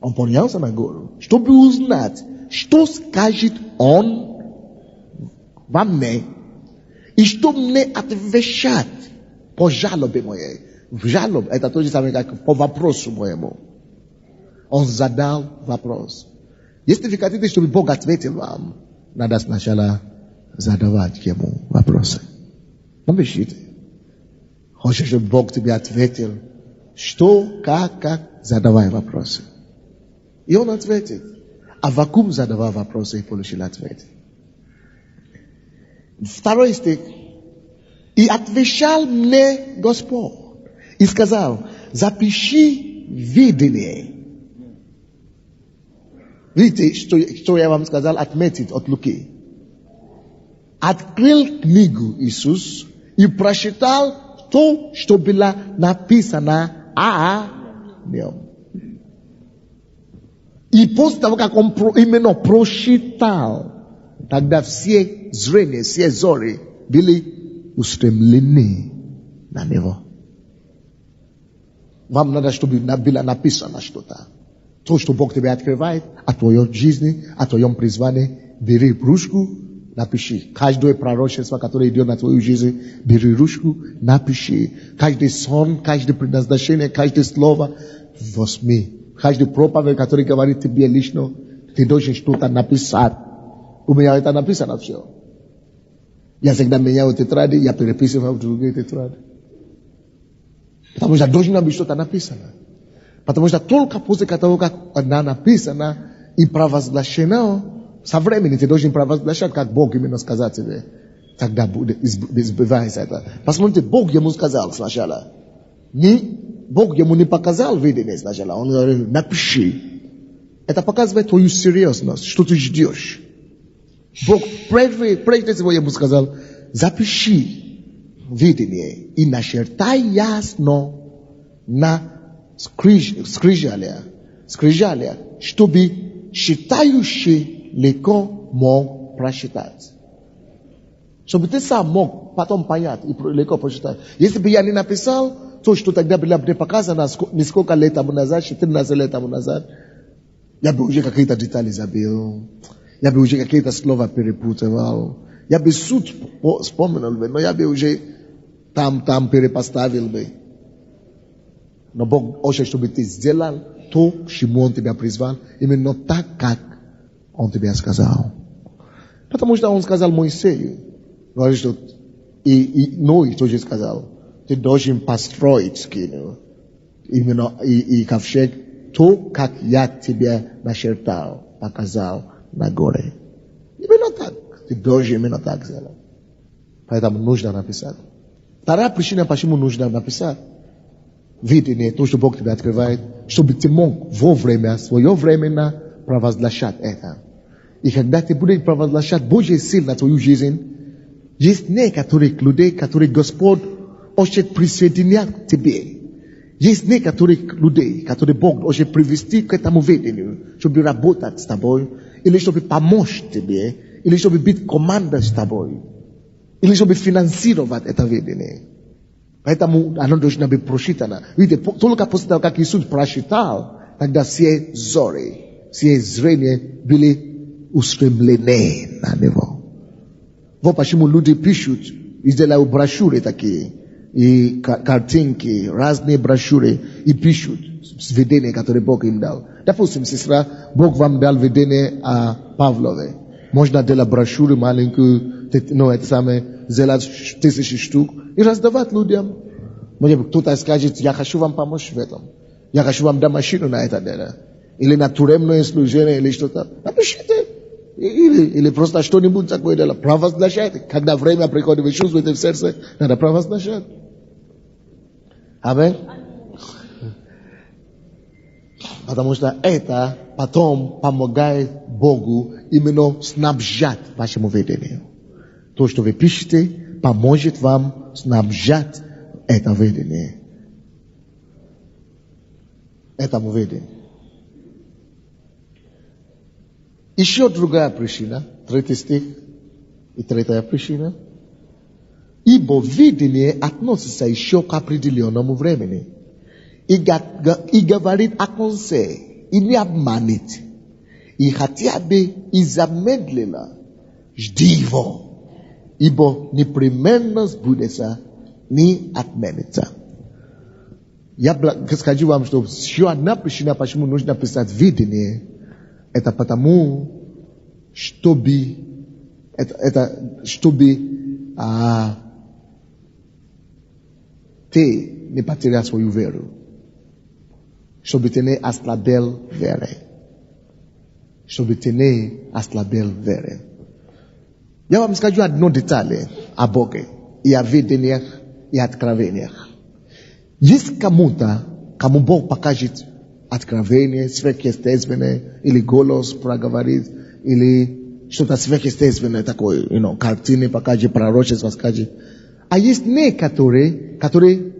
он поднялся на гору, чтобы узнать, что скажет он во мне, и что мне отвечать по жалобе моей. Жалоб, это то же самое, как по вопросу моему. Он задал вопрос. Если вы хотите, чтобы Бог ответил вам, надо сначала задавать ему вопросы. Напишите. Хочешь, чтобы Бог тебе ответил, что, как, задавай вопросы. И он ответит. Аввакум задавал вопросы и получил ответ. Второй стих. И отвечал мне Господь. И сказал, запиши видение. Видите, что я вам сказал, отметить от Луки. Открыл книгу Иисус и прочитал то, что было написано о нем. И после того, как он именно прочитал, тогда все зрения, все зори были устремлены на него. Вам надо, чтобы было написано что-то. То, что Бог тебе открывает о твоей жизни, о твоем призвании, бери ручку, напиши. Каждое пророчество, которое идет на твою жизнь, бери ручку, напиши. Каждый сон, каждое предназначение, каждое слово возьми. Каждый проповедь, который говорит тебе лично, ты должен что-то написать. У меня это написано все. Я всегда меняю тетради, я переписываю в другие тетради. Потому что должно быть что-то написано. Потому что только после того, как она написана и провозглашена, со временем ты должен провозглашать, как Бог именно сказал тебе. Тогда будет избивается это. Посмотрите, Бог ему сказал сначала. Бог ему не показал видение сначала. Он говорит, напиши. Это показывает твою серьезность, что ты ждешь. Бог прежде всего ему сказал, запиши видение и начертай ясно на скрижалях, чтобы читающий легко мог прочитать. Чтобы ты сам мог потом понять и легко прочитать. Если бы я не написал то, что тогда было бы показано несколько лет тому назад, 14 лет тому назад, я бы уже какие-то детали забил. Я бы уже какие-то слова перепутывал. Я бы суть вспомнил бы, но я бы уже там перепоставил бы. Но Бог хочет, чтобы ты сделал то, к чему Он тебя призвал, именно так, как Он тебе сказал. Потому что Он сказал Моисею, говорит, что и Ной тоже сказал, ты должен построить скинию, именно и ковчег, то, как я тебе начертал, показал на горе. Именно так. Ты должен именно так сделать. Поэтому нужно написать. Вторая причина, почему нужно написать. Видение, то, что Бог тебе открывает, чтобы ты мог вовремя, своевременно провозглашать это. И когда ты будешь провозглашать Божьи силы на твою жизнь, есть некоторых людей, которые Господь хочет присоединять к тебе. Есть некоторых людей, которые Бог хочет привести к этому видению, чтобы работать с тобой, или чтобы помочь тебе, или чтобы быть командой с тобой, или чтобы финансировать это видение. Поэтому оно должно быть прочитано. Видите, только после того, как Иисус прочитал, тогда все зори, все зрения были устремлены на него. Вот почему люди пишут и делают брошюры такие, и картинки, разные брошюры, и пишут видения, которые Бог им дал. Допустим, сестра, Бог вам дал видение о Павлове. Можно делать брошюру маленькую, это самое, сделать 1000 штук и раздавать людям. Может, кто-то скажет, я хочу вам помочь в этом. Я хочу вам дать машину на это дело. Или на тюремное служение, или что-то. Напишите. Или просто что-нибудь такое дело. Провозглашайте. Когда время приходит, вы чувствуете в сердце, надо провозглашать. Аминь. Потому что это потом помогает Богу именно снабжать вашему видению. То, что вы пишете, поможет вам снабжать это видение. Этому видению. Еще другая причина, 3 стих и 3 причина. Ибо видение относится еще к определенному времени. И говорит о конце, и не обманет. И хотя бы и замедленно, жди его, ибо непременно сбудется, не отменится. Я скажу вам, что еще одна причина, почему нужно писать видение, это потому, чтобы Это чтобы ты не потерял свою веру. Чтобы ты не ослабел веры. Чтобы ты не ослабел веры. Я вам скажу одно деталь о Боге и о видениях и откровениях. Есть кому-то, кому Бог покажет откровение сверхъестественное, или голос проговорит, или что-то сверхъестественное такое, картины покажет, пророчество скажет. А есть некоторые, которые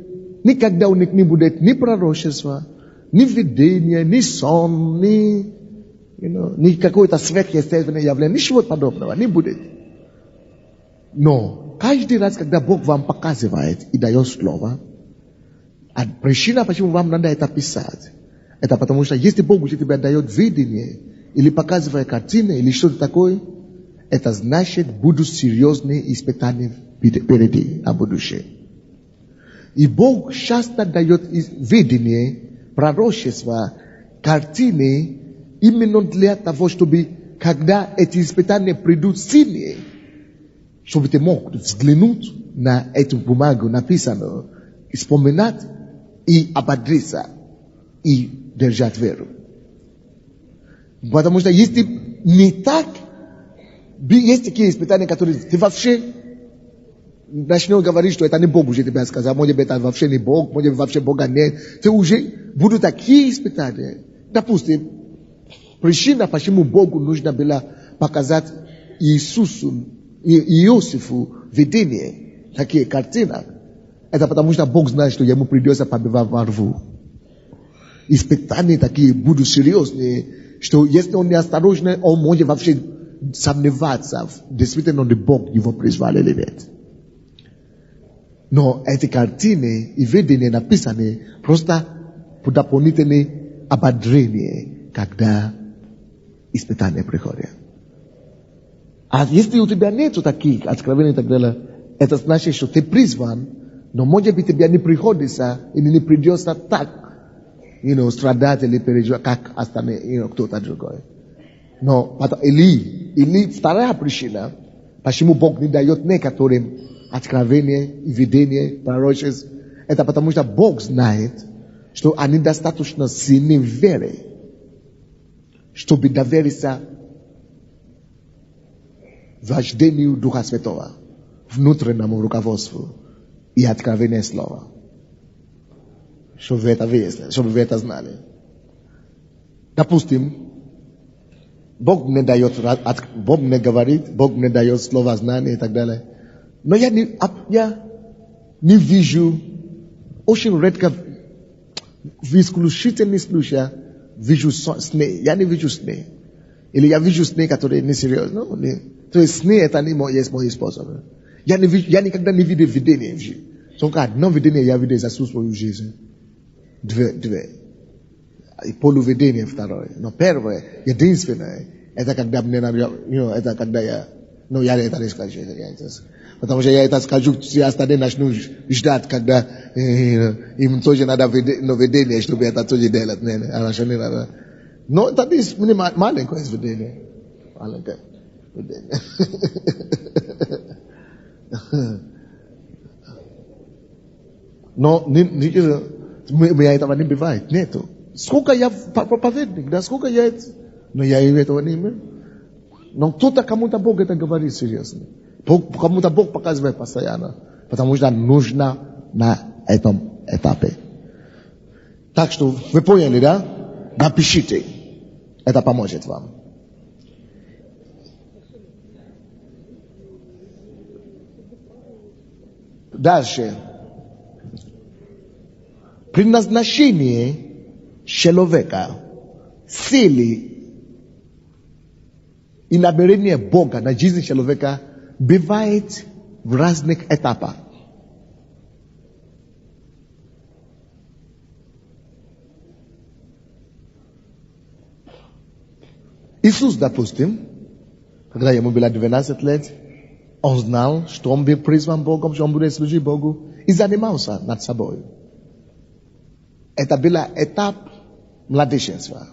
никогда у них не будет ни пророчества, ни видения, ни сон, ни какое-то сверхъестественное явление, ничего подобного не будет. Но каждый раз, когда Бог вам показывает и дает слово, а причина, почему вам надо это писать, это потому что если Бог уже тебе дает видение, или показывает картины, или что-то такое, это значит, будут серьезные испытания впереди, о будущем. И Бог часто дает видение, пророчества, картины, именно для того, чтобы, когда эти испытания придут сильнее, чтобы ты мог взглянуть на эту бумагу, написанную, вспоминать и ободриться, и держать веру. Потому что если не так, есть такие испытания, которые ты вообще начнешь говорить, что это не Бог уже тебе сказал, может быть, это вообще не Бог, может быть, вообще Бога нет. Ты уже будут такие испытания. Допустим, причина, почему Богу нужно было показать Иисусу и Иосифу видение, такие картины, это потому что Бог знает, что ему придется побывать во рву. Испытания такие будут серьезные, что если он неосторожный, он может вообще сомневаться, действительно ли Бог его призвал или нет. Но эти картины и видения написаны просто дополнительное ободрение, когда испытания приходят. А если у тебя нет таких откровений и так далее, это значит, что ты призван, но может быть тебе не приходится или не придется так, страдать или переживать, как остальные, кто-то другой. Но или вторая причина, почему Бог не дает некоторым откровения и видения, пророчеств, это потому что Бог знает, что они достаточно сильны в вере, чтобы довериться вождению Духа Святого, внутреннему руководству и откровению слова. Чтобы вы это выяснили, чтобы вы это знали. Допустим, Бог мне говорит, Бог мне дает слово знания и так далее. Но я не вижу, очень редко, в исключительных случаях, вижу сны. Я не вижу сны. Или я вижу сны, которые не серьезны. То есть сны это не есть мой способ. Я никогда не видел видение в жизни. Только одно видение я видел за всю свою жизнь. Две. И полувидение второе. Но первое, единственное, это когда мне это когда я это не скажу. Потому что я это скажу, все остальные начнут ждать, когда им тоже надо видение, чтобы это тоже делать. Но это есть маленькое видение. Маленькое видение. Но у меня этого не бывает, нету. Сколько я проповедник, да, сколько я это... Но я этого не имею. Но кто-то кому-то Бог это говорит серьезно. Кому-то Бог показывает постоянно. Потому что нужно на этом этапе. Так что, вы поняли, да? Напишите. Это поможет вам. Дальше. Предназначение человека, цели и намерение Бога на жизнь человека бывает в разных этапах. Иисус, допустим, когда ему было 12 лет, он знал, что он был призван Богом, что он будет служить Богу, и занимался над собой. Это был этап младенчества.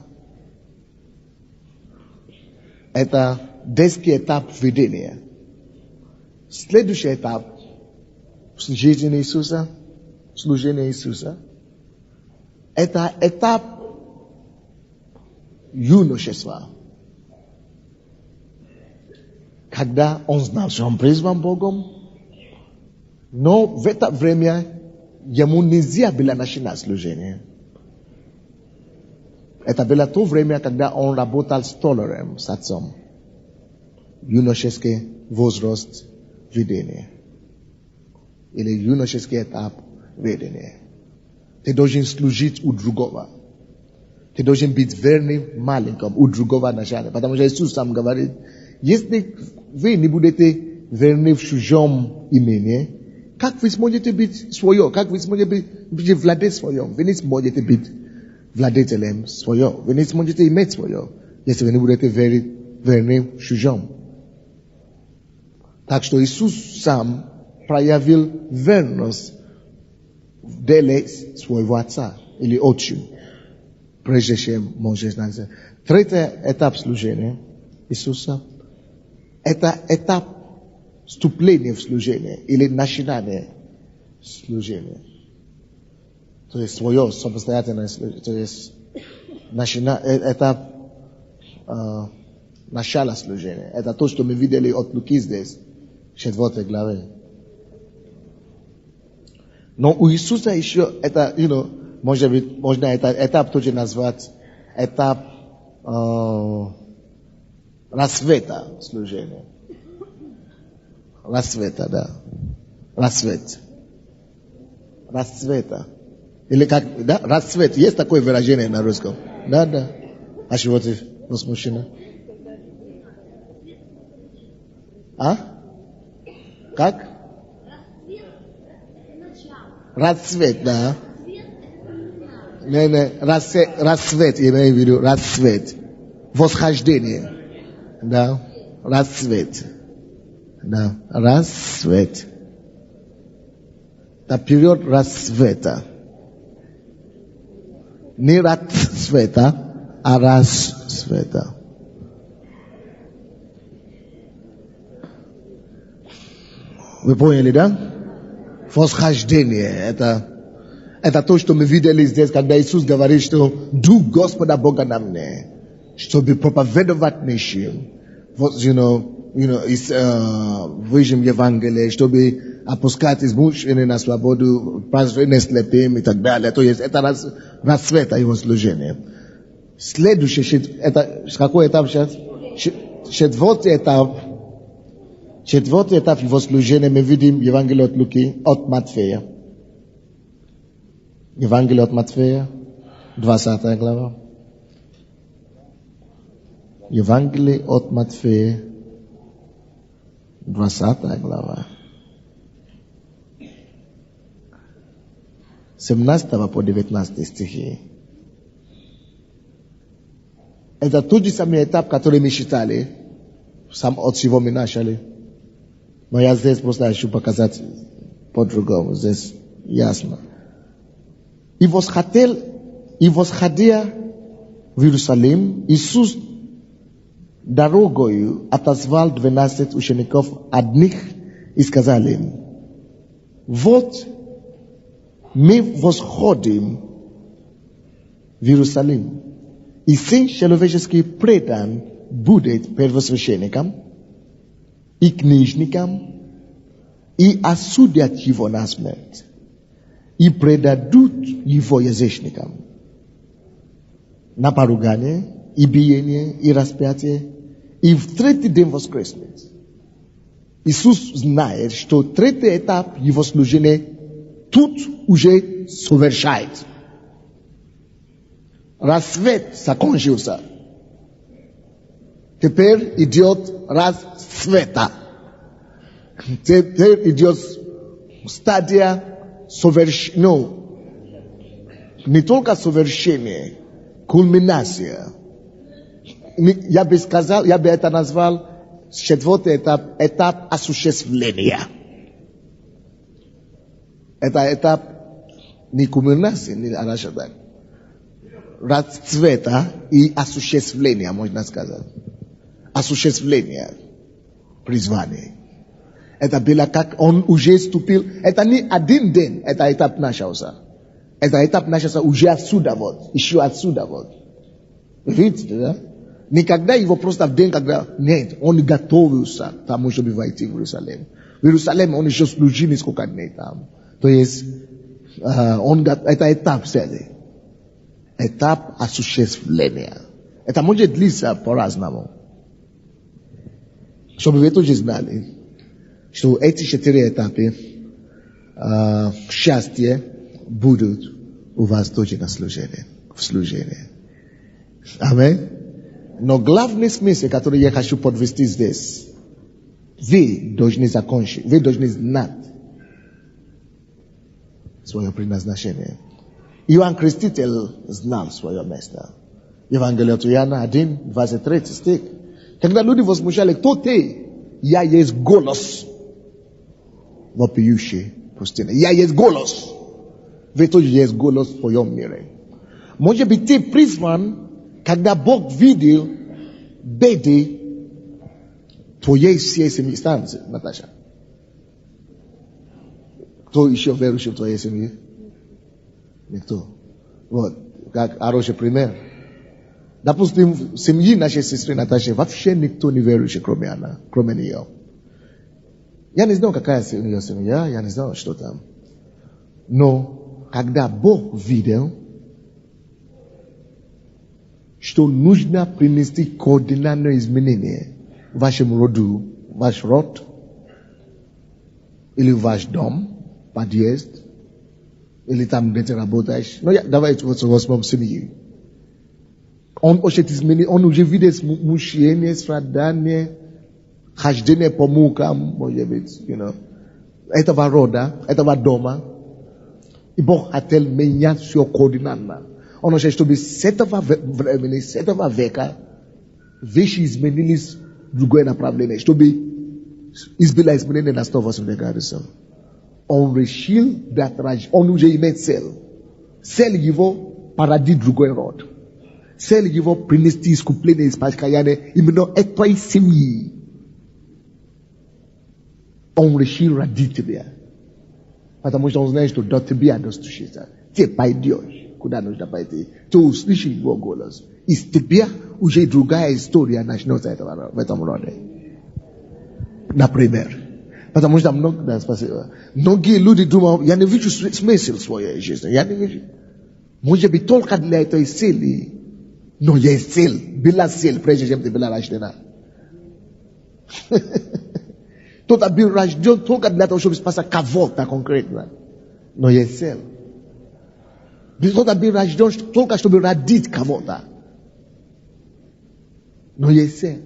Это детский этап видения. Следующий этап жизни Иисуса, служения Иисуса, это этап юношества. Когда он знал, что он призван Богом, но в это время ему нельзя было начинать служение. Это было то время, когда он работал столяром с отцом. Юношеский возраст видения. Или юношеский этап видения. Ты должен служить у другого. Ты должен быть верным маленьким у другого начала. Потому что Иисус сам говорит, если вы не будете верны в чужом имени, как вы сможете быть своим? Как вы сможете быть владеть своим? Вы не сможете быть владетелем своим. Вы не сможете иметь свое, если вы не будете верны в чужом. Так что Иисус сам проявил верность в деле своего отца или отчим, прежде чем может знать. Третий этап служения Иисуса – это этап вступления в служение или начинания служения. То есть свое самостоятельное служение. То есть этап начала служения. Это то, что мы видели от Луки здесь, в 4 главе. Но у Иисуса еще это, можно этот этап тоже назвать этап рассвета служения. Рассвета, да. Рассвета. Или как, да? Рассвет. Есть такое выражение на русском? Да. А чего ты возмущена? А? Как? Рассвет, да. Не, рассвет, я имею в виду, рассвет. Восхождение. Да. Рассвет. Да. Рассвет. Это период рассвета. Не рассвета, а рассвета. Вы поняли, да? Восхождение. Это то, что мы видели здесь, когда Иисус говорит, что Дух Господа Бога на мне, чтобы проповедовать нищим, выжим Евангелие, чтобы опускать измученные на свободу, праздновать слепым и так далее. То есть это рассвет его служения. Следующий, это какой этап сейчас? Четвертый этап его служения мы видим Евангелие от Луки, от Матфея. Евангелие от Матфея, 20 глава. Евангелие от Матфея, 20 глава. 17 по 19 стихи. Это тот же самый этап, который мы считали, сам от чего мы начали. Но я здесь просто хочу показать по-другому. Здесь ясно. И восходя в Иерусалим, Иисус дорогою отозвал 12 учеников одних и сказал им: вот мы восходим в Иерусалим, и Сын Человеческий предан будет первосвященникам и книжникам, и осудят его на смерть, и предадут его язычникам на поругание, и биение, и распятие, и в третий день воскреснет. Иисус знает, что третий этап его служения тут уже совершает. Рассвет закончился. Теперь идет рассвета. Теперь идет стадия совершения. Не только совершение, кульминация. Я бы это назвал четвертый этап осуществления. Это этап не кульминации, не расшатания. Расцвета и осуществления, можно сказать. Осуществление призвания. Eta bila kak on uje stupil. Eta ni adin den. Eta etap nasha osa. Eta etap nasha sa uje atsuda vod. Ishu atsuda vod. Vidite, da? Никогда его просто в день, когда нет, он готовился к тому, чтобы войти в Иерусалим. В Иерусалим он еще служил несколько дней там. То есть, это этап цели. Этап осуществления. Это может длиться по-разному. Чтобы вы тоже знали, что эти 4 этапа счастья будут у вас тоже на служении, в служении. Аминь. Но главный смысл, который я хочу подвести здесь, вы должны закончить, вы должны знать свое предназначение. Иоанн Креститель знал свое место. Евангелие от Иоанна 1, 23 стих. Когда люди возмущали, кто ты? Я есть голос, вопиющий в пустыне. Я есть голос. Вы тоже есть голос в твоем мире. Может быть, ты призван, когда Бог видел беды твоей всей семьи. Станции, Наташа. Кто еще верующий в твоей семье? Никто. Вот, как хороший пример. Допустим, в семье нашей сестры Наташи вообще никто не верующий, кроме она, кроме нее. Я не знаю, какая у нее семья, я не знаю, что там. Но, когда Бог видел, что нужно принести кардинальное изменение в вашем роду, ваш род, или ваш дом, подъезд, или там, где ты работаешь. Ну, давайте вот в восьмом семье. Он хочет изменить, он уже видит смущение, страдание, хождение по мукам, может быть, этого рода, этого дома. И Бог хотел менять все кардинально. Он хочет, чтобы с этого времени, с этого века, вещи изменились в другое направление, чтобы избило изменение на 180 градусов. Он решил, он уже имеет цель. Цель его породить другой род. Цель его принести искупление из покаяния именно этой семьи. Он решил родить тебя. Потому что он знает, что до тебя достучится. Ты пойдешь, куда нужно пойти. Ты услышишь его голос. Из тебя уже другая история начнется в этом роде. Например. Потому что многие люди думают, я не вижу смысл в своей жизни. Я не вижу. Может быть, только для этой цели. Но есть цель. Была цель, прежде чем ты была рождена. Кто-то был рожден только для того, чтобы спасать кого-то конкретно. Но есть цель. Кто-то был рожден только чтобы родить кого-то. Но есть цель.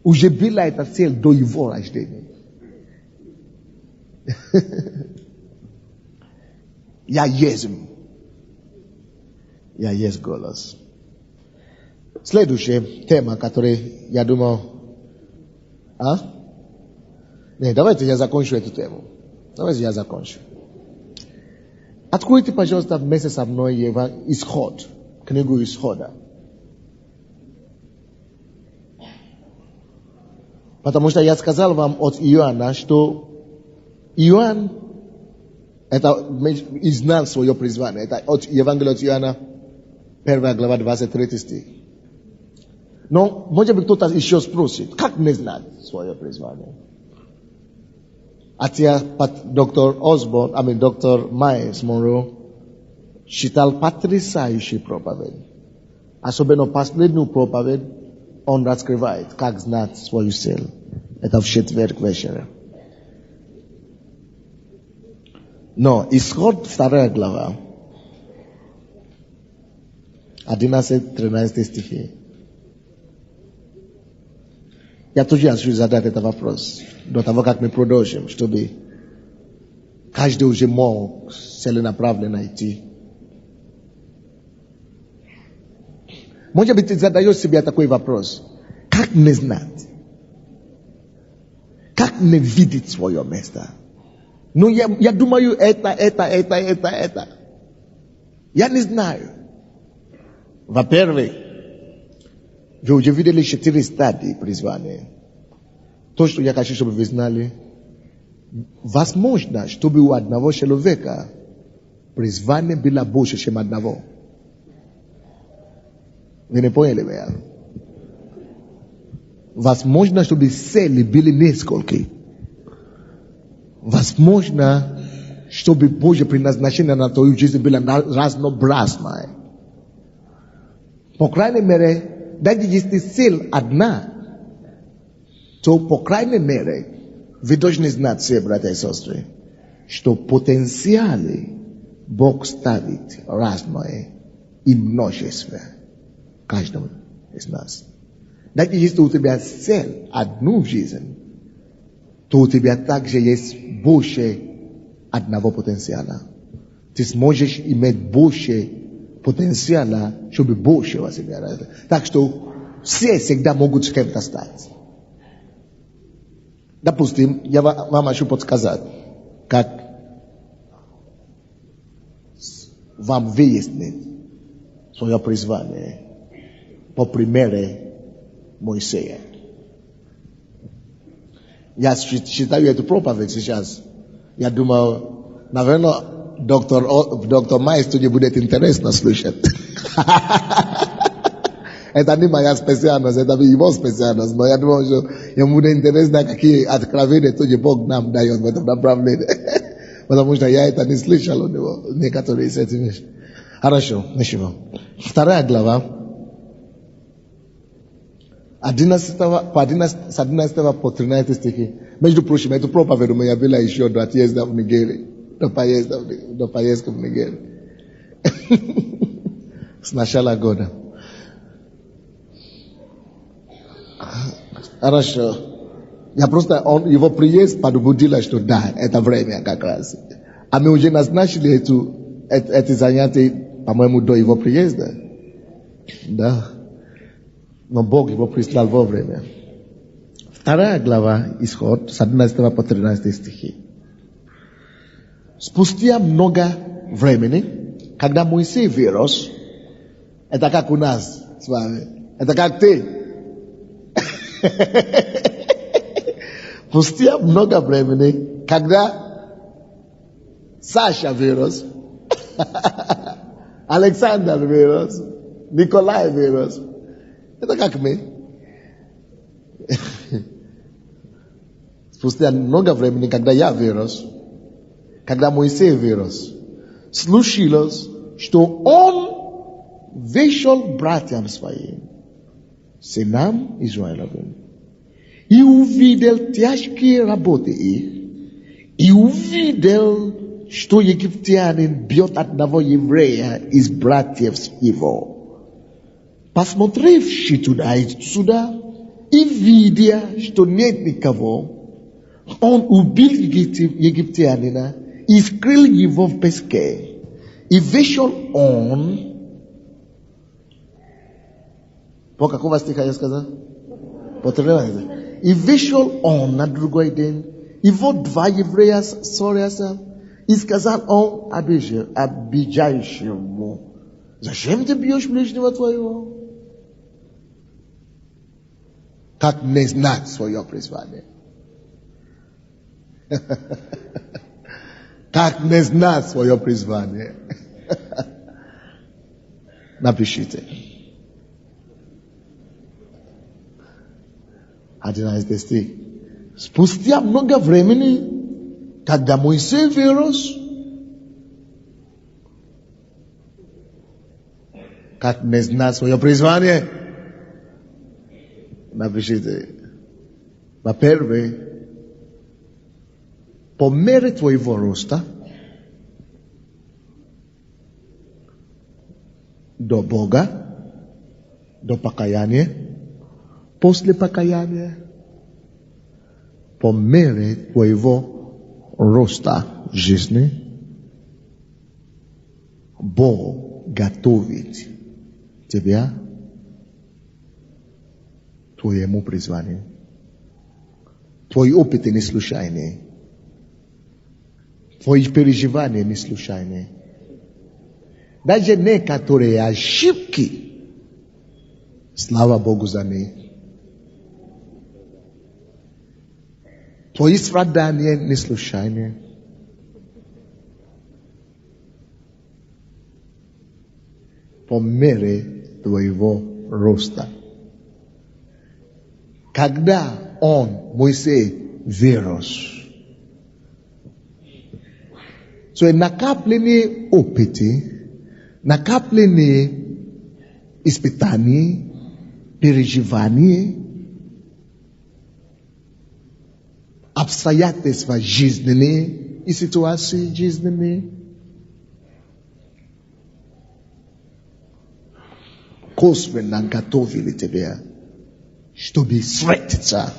Уже была эта цель до его рождения. Я есть голос. Следующая тема, которую я думал... Нет, давайте я закончу эту тему. Откройте, пожалуйста, вместе со мной Исход, книгу Исхода. Потому что я сказал вам от Иоанна, что Иоанн и знал свое призвание. Это от Евангелия от Иоанна, 1 глава, 23 стих. Но, может быть, кто-то еще спросит, как мне знать свое призвание? Хотя доктор Майерс Монро читал потрясающий проповедь. Особенно последнюю проповедь он раскрывает, как знать свою цель. Это в четверг вечера. Но Исход 2 глава, 11-13 стихи. Я тоже хочу задать этот вопрос до того, как мы продолжим, чтобы каждый уже мог целенаправленно идти. Может быть, ты задаешь себе такой вопрос. Как мне знать? Как мне видеть свое место? Ну, я думаю, это. Я не знаю. Во-первых, вы уже видели 4 стадии призвания. То, что я хочу, чтобы вы знали, возможно, чтобы у одного человека призвание было больше, чем одного. Вы не поняли меня? Возможно, чтобы цели были несколько. Возможно, чтобы Божье предназначение на твою жизнь было разнообразное. По крайней мере, даже если цель одна, то по крайней мере, вы должны знать все, братья и сестры, что потенциалы Бог ставит разные и множество каждому из нас. Даже если у тебя цель одну в жизни, то у тебя также есть больше одного потенциала. Ты сможешь иметь больше потенциала, чтобы больше вас иметь. Так что все всегда могут с кем-то стать. Допустим, я вам хочу подсказать, как вам выяснить свое призвание по примеру Моисея. Я читаю эту проповедь сейчас. Я думал, наверное, доктор Майстуди будет интересно слушать. Это не моя специальность, это его специальность. Но я думаю, что ему будет интересно, какие откровения тоже Бог нам дает в этом направлении. Потому что я это не слышал у него, некоторые из этих вещей. Хорошо, ничего. 2 глава. С 11 по 13 стихи. Между прочим, эту проповедь у меня была еще до отъезда в Нигерию. До поездки в Нигерию. С начала года. Хорошо. Я просто его приезд подбудила, что да, это время как раз. А мы уже назначили эти занятия, по-моему, до его приезда. Да. Но Бог его прислал вовремя. 2 глава Исход, с 11 по 13 стихи. Спустя много времени, когда Моисей вырос, это как у нас с вами, это как ты. Спустя много времени, когда Саша вырос, Александр вырос, Николай вырос, это как мы. Спустя много времени, когда я вырос, когда Моисей вырос, случилось, что он вышел братьям своим, сынам Израилевым, и увидел тяжкие работы их, и увидел, что египтянин бьет одного еврея из братьев его. Посмотревши туда и сюда, и видя, что нет никого, он убил египтянина и скрыл его в песке. И вышел он. По какого стиха я сказал? По 13. И вышел он на другой день. И вот 2 еврея ссорятся. И сказал он обижающему: зачем ты бьешь ближнего твоего? Как не знать свое призвание? Как не знать свое призвание? Напишите. 11 стих. Спустя много времени, когда Моисей вырос, как не знать свое призвание? Напишите. Во-первых, по мере твоего роста до Бога, до покаяния, после покаяния, по мере твоего роста жизни, Бог готовит тебя к твоему призванию. Твои опыты не случайные. Твои переживания не случайные. Даже некоторые ошибки, слава Богу за них. Твои страдания не случайны. По мере твоего роста. Когда Моисей вырос, накапленные опыты, накапленные испытания, переживания, обстоятельства жизненные и ситуации жизненные, косвенно готовили тебя, чтобы встретиться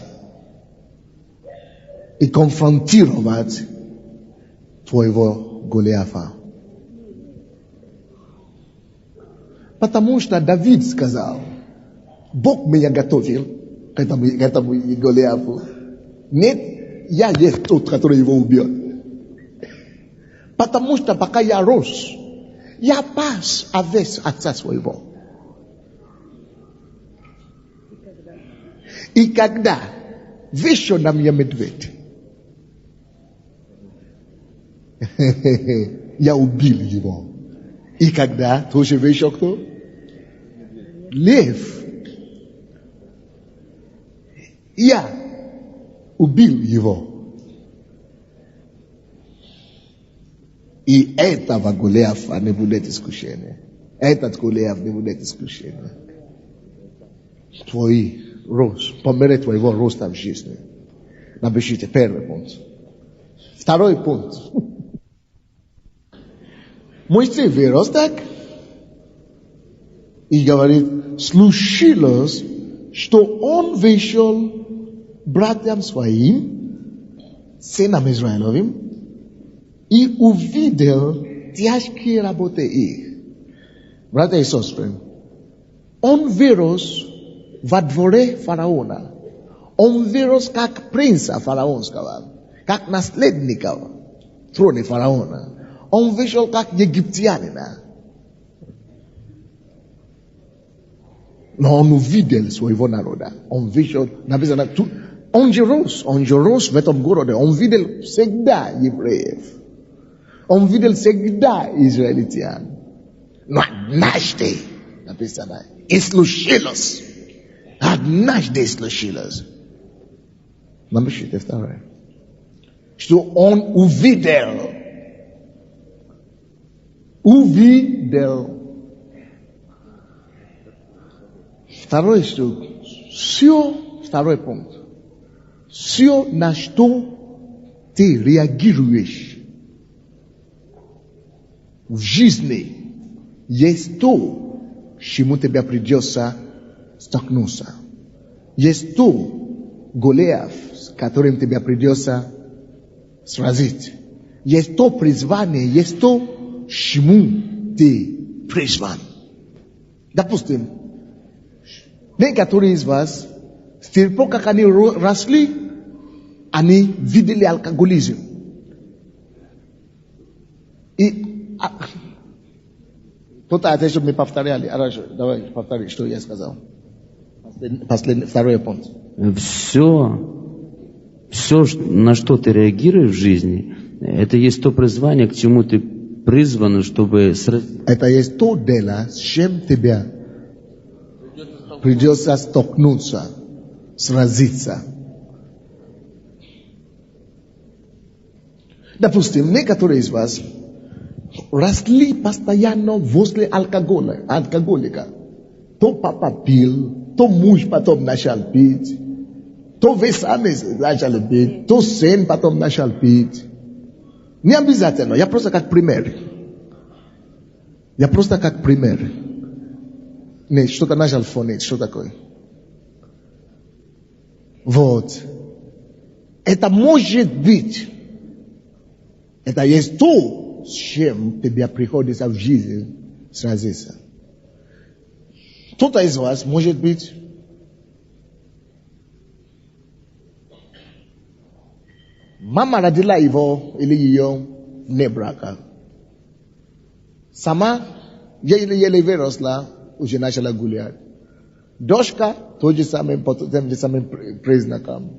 и конфронтировать твоего Голиафа. Потому что Давид сказал, Бог меня готовил к этому Голиафу. Нет, я есть тот, который его убьет. Потому что пока я рос, я пас овец отца своего. И когда вышел на меня медведь, я убил его. И когда тоже вышел кто? Лев. Я убил его. И этого Голиафа не будет искушения. Этот Голиаф не будет искушения. Твой рост, по мере твоего роста в жизни. Напишите первый пункт. Второй пункт. Моисей вырос так и говорит, случилось, что он вышел братьям своим, сынам Израилевым, и увидел тяжкие работы их. Братья и сестры, он вырос во дворе фараона. Он вырос как принца фараонского, как наследника трона фараона. Он вышел как египтянина. Но он увидел своего народа. Он вышел, написано, он же рос в этом городе. Он видел всегда евреев. Он видел всегда израильтян. Но однажды, написано, и случилось. Однажды случилось. Напишите второе. Что он увидел. Второй что? Второй пункт. Все, на что ты реагируешь в жизни, есть то, чему тебе придется столкнуться. Есть то, Голиаф, с которым тебе придется сразить. Есть то призвание, есть то, чему ты призван. Допустим, некоторые из вас, с тех пор, как они росли, они видели алкоголизм. И кто-то это, чтобы мы повторяли. Давай повтори, что я сказал. Второй пункт. Все, на что ты реагируешь в жизни, это есть то призвание, к чему ты призван, чтобы... Это есть то дело, с чем тебе придется столкнуться, сразиться. Допустим, некоторые из вас росли постоянно возле алкоголика. То папа пил, то муж потом начал пить, то вы сами начали пить, то сын потом начал пить. Не обязательно, я просто как пример. Не, что-то начал фонить, что такое? Вот. Это может быть. Это есть то, с чем тебе приходится в жизни сразиться. Кто-то из вас, может быть, мама родила его или ее вне брака. Сама еле-еле выросла, уже начала гулять. Дочка тоже самым признаком.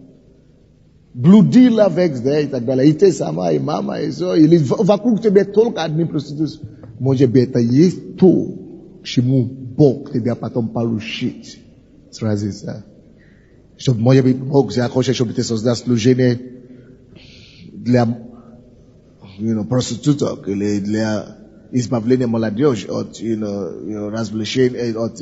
Bludila vexde и так далее. И те сама, и мама, и все. Или вокруг тебя только одни проституции. Может быть, это есть то, к чему Бог тебя потом поручит. Сразиться. Чтобы, может быть, Бог захочет, чтобы ты создал служение для проституток или для избавления молодежи от развлечения, от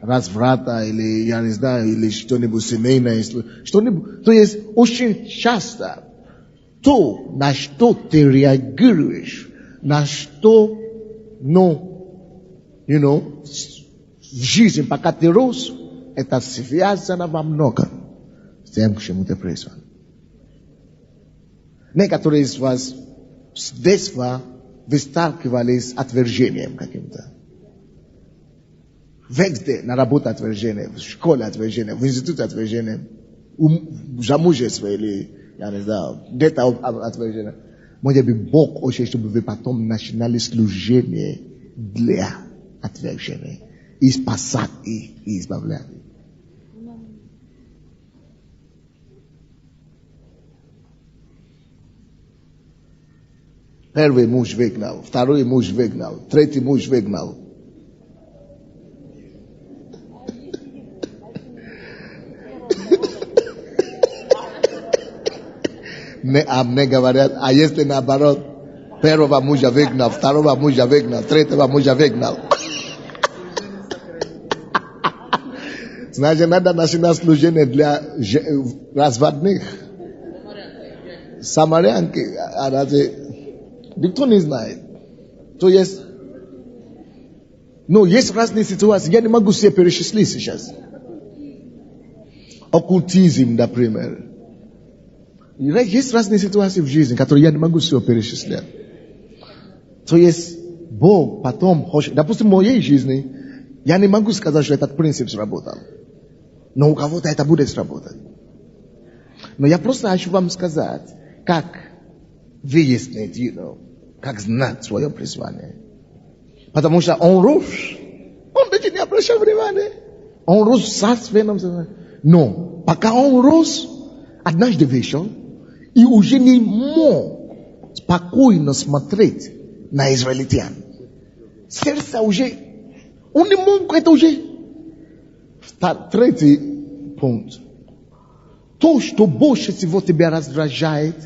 разврата или, я не знаю, или что-нибудь семейное, что-нибудь. То есть очень часто то, на что ты реагируешь, на что, в жизни, пока ты рос, это связано во многом с тем, к чему ты призван. Некоторые из вас с детства вы сталкивались с отвержением каким-то. Везде на работе отвержение, в школе отвержение, в институте отвержение, в замужестве или, я не знаю, где-то отвержение. Может быть, Бог хочет, чтобы вы потом начинали служение для отвержения. И спасать их, и избавлять их. Первый муж выгнал, второй муж выгнал, третий муж выгнал. А мне говорят, а если наоборот, первого мужа выгнал, второго мужа выгнал, третьего мужа выгнал. Значит, надо начинать служение для разводных. Самарянки, никто не знает. То есть, есть разные ситуации. Я не могу все перечислить сейчас. Оккультизм, например. Есть разные ситуации в жизни, которые я не могу все перечислять. То есть, Бог потом хочет... Допустим, в моей жизни, я не могу сказать, что этот принцип сработал. Но у кого-то это будет сработать. Но я просто хочу вам сказать, как выяснить, как знать свое призвание. Потому что он рос. Он даже не обращал внимания. Он рос в царстве. Но пока он рос, однажды вышел, и уже не мог спокойно смотреть на израильтян. Сердце уже, он не мог, это уже. Третий пункт. То, что больше всего тебя раздражает,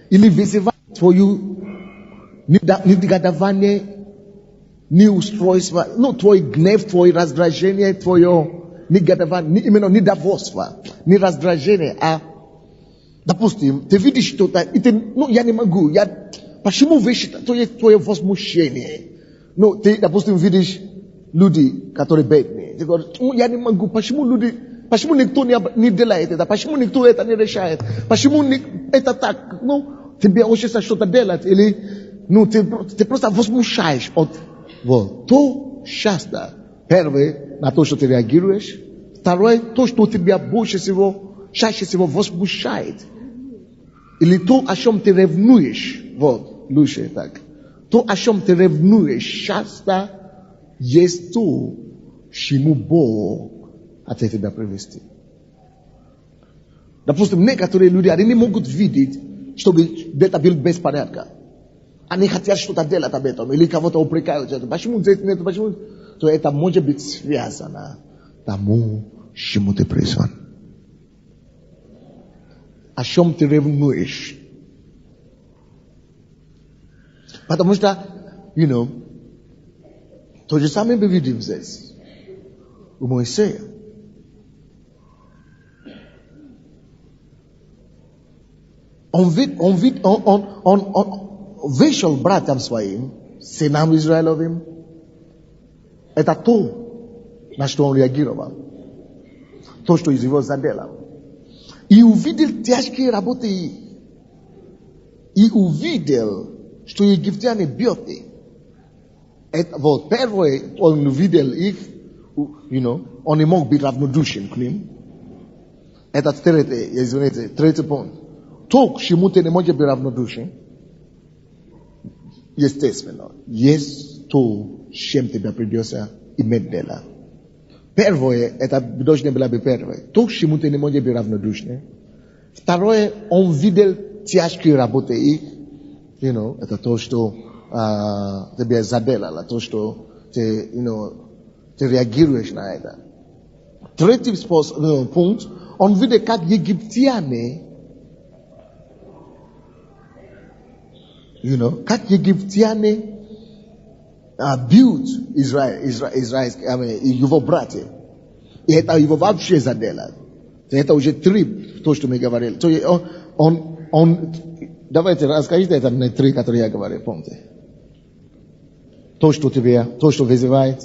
или вызывает твое негодование, неустройство, твой гнев, твое раздражение, твое негодование, именно недовольство, не раздражение, а, допустим, ты видишь что-то, и ты, я не могу, почему видишь, то есть твое возмущение. Ты, допустим, видишь люди, которые бедные, ты говоришь, я не могу, почему никто не делает это, почему никто это не решает, почему это так, тебе хочется что-то делать, или, ты просто возмущаешь то часто, первое, на то, что ты реагируешь, второе, то, что тебя чаще всего возмущает, или то, о чем ты ревнуешь, лучше так, то, о чем ты ревнуешь, часто есть то, к чему Бог хотел тебя привести. Допустим, некоторые люди, они не могут видеть, чтобы где-то был беспорядка. Они хотят что-то делать об этом, или кого-то упрекают. Почему здесь нет, почему? То это может быть связано тому, к чему ты призван. О чем ты ревнуешь. Потому что, то же самое мы видим здесь. У Моисея. Он вышел братьям своим, сынам Израилевым. Это то, на что он реагировал. То, что его задело. И увидел тяжкие работы. И увидел, что египтяне бьют их. Первое, он увидел их, он не мог быть равнодушен к ним. Это третий пункт. То, к чему ты не можешь быть равнодушен, естественно, есть то, с чем тебе придется иметь дело. Первое, это должно было быть первое. То, к чему ты не можешь быть равнодушен, Второе, он видел тяжкие работы их, это то, что тебя заделало, то, что ты реагируешь на это. Третий пункт, он видел, как египтяне, built его братья. И это его вообще задело. Это уже 3, то, что мы говорили. То есть давайте расскажите это на 3, которые я говорил, помните. То, что вызывает.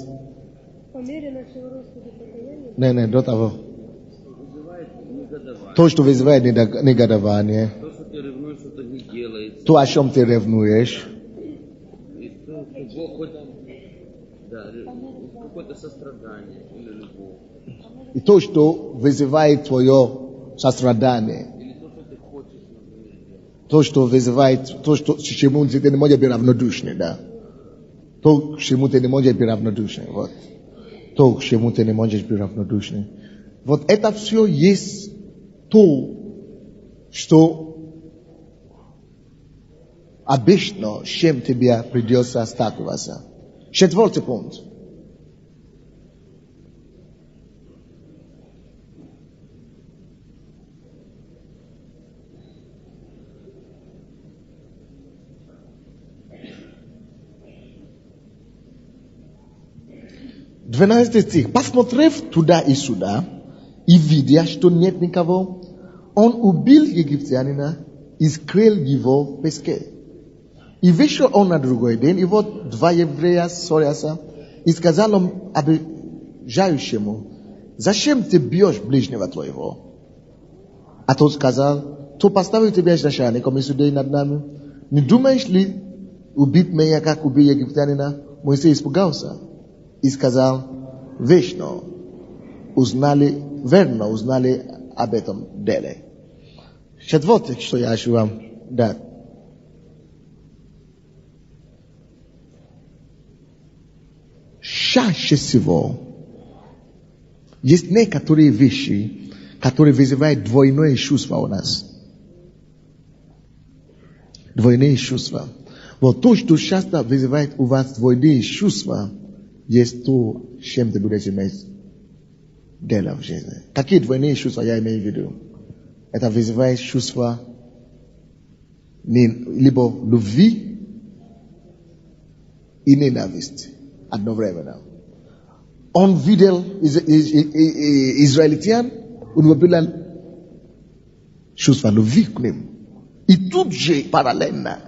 По мере нашего роста до покаяния. Не, до того. Вызывает негодование. То, что вызывает негодование. То, что ты ревнуешь, что-то не делается. То, о чем ты ревнуешь. И то, что Бог хоть, какое-то сострадание или любовь. И то, что вызывает твое сострадание. Или то, что ты хочешь, например, делать. То, что вызывает, то, что, к чему ты не можешь быть равнодушный, да. То, к чему ты не можешь быть равнодушный, вот. То, к чему ты не можешь быть равнодушный. Вот это все есть то, что обычно, с чем тебе придется сталкиваться. 4 пункт. Двенадцатый стих. Посмотрев туда и сюда, и видя, что нет никого, он убил египтянина и скрыл его в песке. И вышел он на другой день, и вот 2 еврея ссорятся, и сказал он обижающему: зачем ты бьешь ближнего твоего? А тот сказал: кто поставил тебя начальником и судей над нами? Не думаешь ли убить меня, как убил египтянина? Моисей испугался и сказал: верно узнали об этом деле. 4, что я хочу вам дать. Чаще всего есть некоторые вещи, которые вызывают двойное чувство у нас. Двойные чувства. Вот то, что часто вызывает у вас двойные чувства, есть то, с чем ты будешь иметь дело в жизни. Какие двойные чувства я имею в виду? Это вызывает чувство либо любви и ненависти одновременно. Он видел израильтян, у него было чувство любви к ним. И тут же параллельно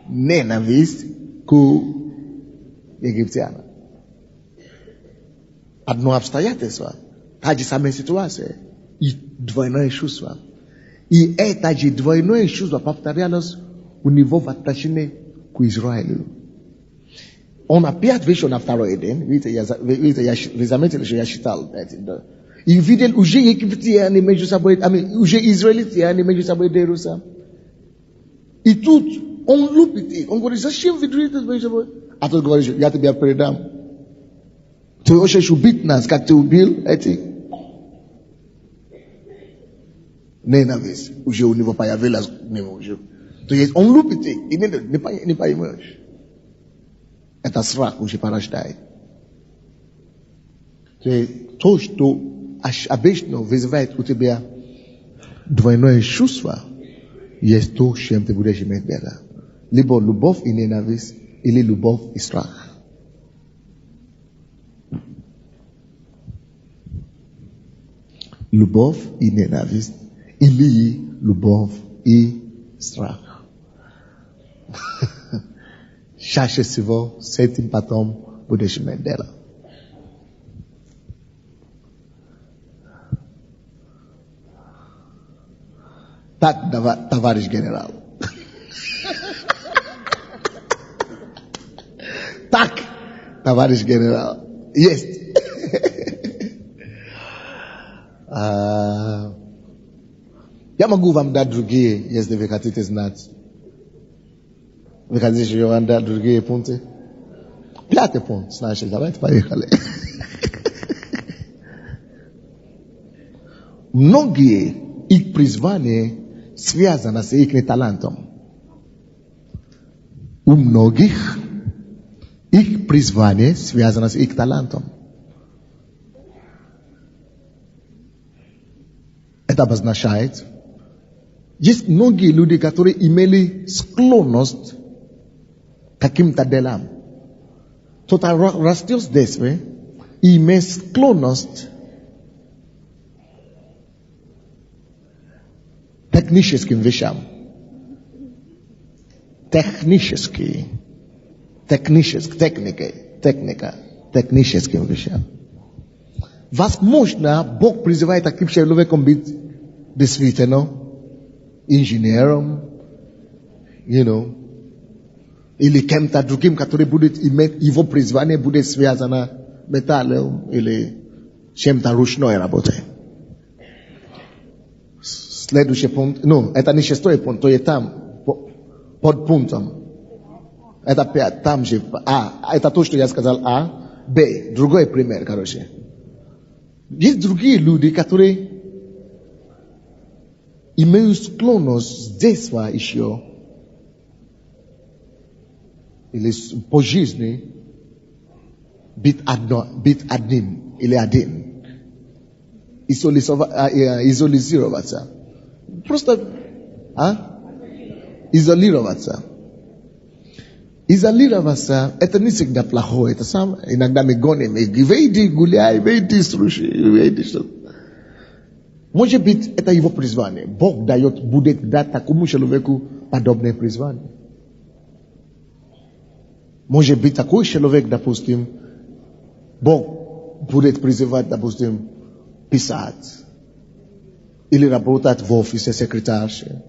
ненависть к египтянам. Одно обстоятельство, та же самая ситуация и двойное чувство. И это же двойное чувство повторялось у него в отношении к Израилю. Он опять вышел на второй день, видите, вы заметили, что я считал это. И видел уже египтяне между собой, уже израильтяне между собой дерутся. И тут он любит их, он говорит: зачем вы дерутесь между собой? А тот говорит: я тебя предам. Ты хочешь убить нас, как ты убил этих? Ненависть уже у него появилась к нему уже. То есть он любит их, и не поймешь. Это страх уже порождает. То, что обычно вызывает у тебя двойное чувство, есть то, с чем ты будешь иметь дело. Либо любовь и ненависть, или любовь и страх. Любовь и ненависть, или любовь и страх. Чаще всего с этим потом будешь иметь дело. Так, товарищ генерал. Так, товарищ генерал. Есть. Я могу вам дать другие, если вы хотите знать. Вы хотите, что я вам дать другие пункты? 5 пункт, значит, давайте поехали. Многие их призвания связано с их талантом. У многих их призвание связано с их талантом. Это обозначает, есть многие люди, которые имели склонность к каким-то делам. Кто-то растет с детства и имеет склонность к техническим вещам. Техническим вещам. Возможно, Бог призывает таких человеком быть действительно инженером, или кем-то другим, который будет иметь его призвание, будет связано металлом или чем-то ручной работой. Следующий пункт, это не 6 пункт, то есть там, под пунктом. Это 5, там же, это то, что я сказал, Б, другой пример, короче. Есть другие люди, которые имеют склонность с детства еще, или по жизни, быть одним, или один. Изолироваться. Просто, изолироваться. Изолироваться, это не всегда плохое, это сам, иногда мы гоним, выйди, гуляй, выйди, слушай, выйди, что. Может быть, это его призвание. Бог будет дать такому человеку подобное призвание. Может быть, такой человек, допустим, Бог будет призывать, допустим, писать, или работать в офисе секретарши,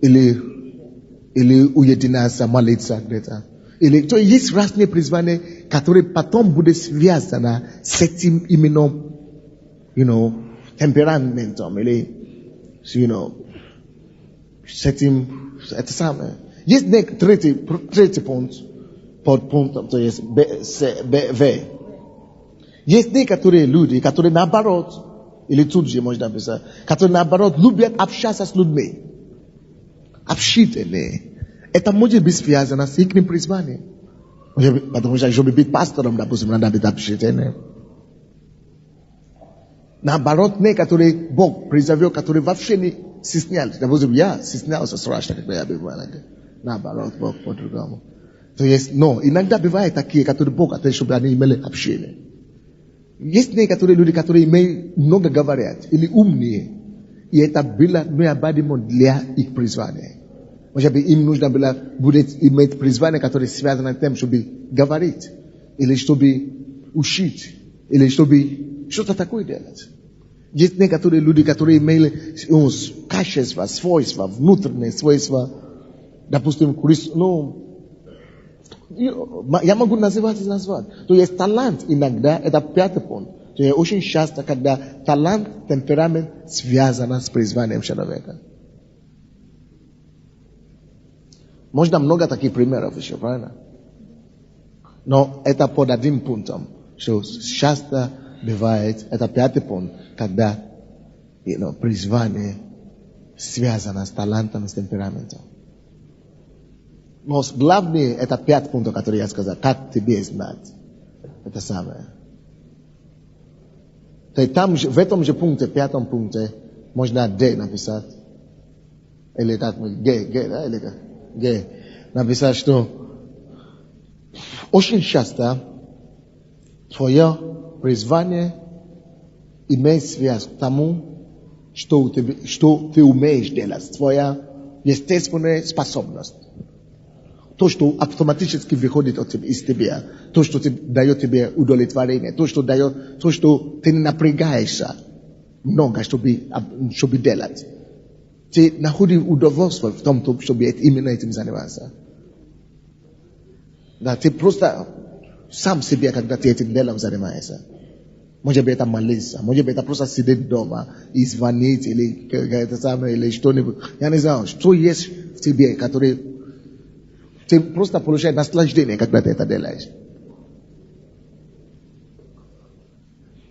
или уединяться, молиться где-то. То есть разные призвания, которые потом будут связаны с этим именно, темпераментом, или, с этим, это самое. Есть третий пункт, под пунктом, то есть В. Есть некоторые люди, которые наоборот, или тут же можно написать, которые наоборот любят общаться с людьми. Общительные. Это может быть связано с их призванием. Потому что, чтобы быть пастором, допустим, надо быть общительным. Наоборот, некоторые Бог призовет, которые вообще не стеснялись. Допустим, я стеснялся страшно, когда я бывал. Наоборот, Бог по-другому. То есть, иногда бывают такие, которые Бог хотел, чтобы они имели общение. Есть некоторые люди, которые много говорят, или умнее. И это было необходимо для их призвания. Может быть, им нужно было будет иметь призвание, которое связано с тем, чтобы говорить, или чтобы учить, или чтобы что-то такое делать. Есть некоторые люди, которые имели качества, свойства, внутренние свойства. Допустим, я могу назвать. То есть талант иногда, это 5 пункт. То есть очень часто, когда талант, темперамент связаны с призванием человека. Можно много таких примеров еще, правильно? Но это под одним пунктом. Что часто бывает, это 5 пункт, когда призвание связано с талантом и с темпераментом. Но главное, это 5 пунктов, которые я сказал. Как тебе знать? Это самое. То есть там, в этом же пункте, 5 пункте, можно Д написать. Или как мы, Г. Написать, что очень часто твое призвание имеет связь к тому, что ты умеешь делать. Твоя естественная способность. То, что автоматически выходит из тебя. То, что дает тебе удовлетворение. То, что ты не напрягаешься много, чтобы делать. Ты находишь удовольствие в том, чтобы именно этим заниматься. Да, ты просто сам себе, когда ты этим делом занимаешься. Может быть, это молиться. Может быть, это просто сидеть дома и звонить или что-нибудь. Я не знаю, что есть в тебе, который ты просто получаешь наслаждение, когда ты это делаешь.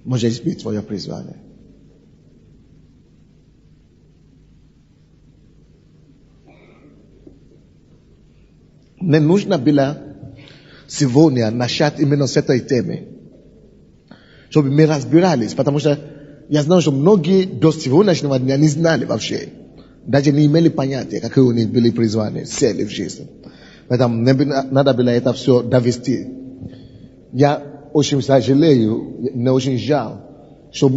Может быть, твое призвание. Не нужно было сегодня начать именно с этой темы, чтобы мы разбирались, потому что я знаю, что многие до сегодняшнего дня не знали вообще, даже не имели понятия, какие у них были призвания, цели в жизни. Поэтому надо было это все довести. Я очень сожалею, мне очень жаль, что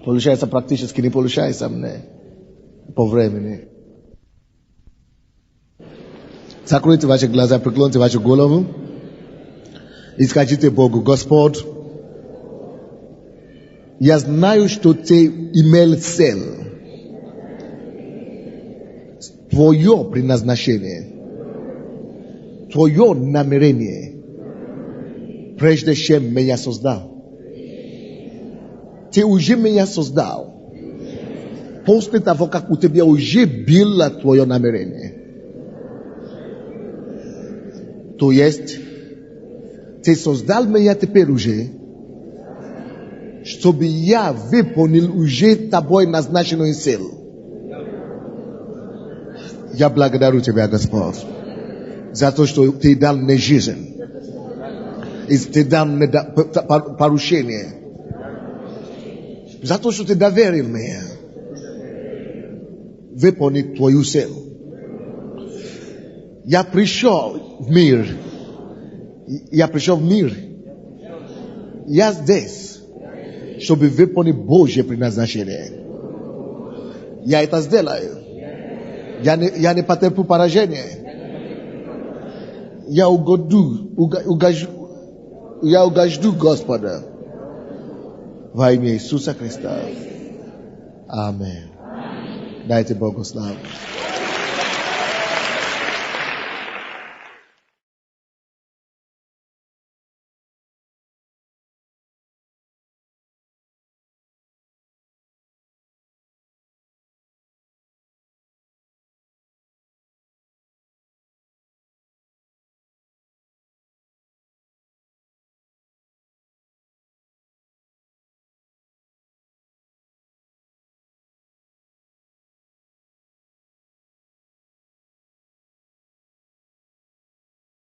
получается практически не получается мне по времени. Закройте ваши глаза, преклоните вашу голову и скажите Богу: Господь, я знаю, что ты имел цель, твое предназначение, твое намерение, прежде чем меня создал. Ты уже меня создал после того, как у тебя уже было твое намерение. То есть, ты создал меня теперь уже, чтобы я выполнил уже тобой назначенную цель. Я благодарю тебя, Господь, за то, что ты дал мне жизнь. И ты дал мне поручение. За то, что ты доверил мне выполнить твою цель. Я пришел в мир. Я здесь, чтобы выполнить Божье предназначение. Я это сделаю. Я не потерплю поражение. Я угожду Господа во имя Иисуса Христа. Аминь. Дайте Богу славу.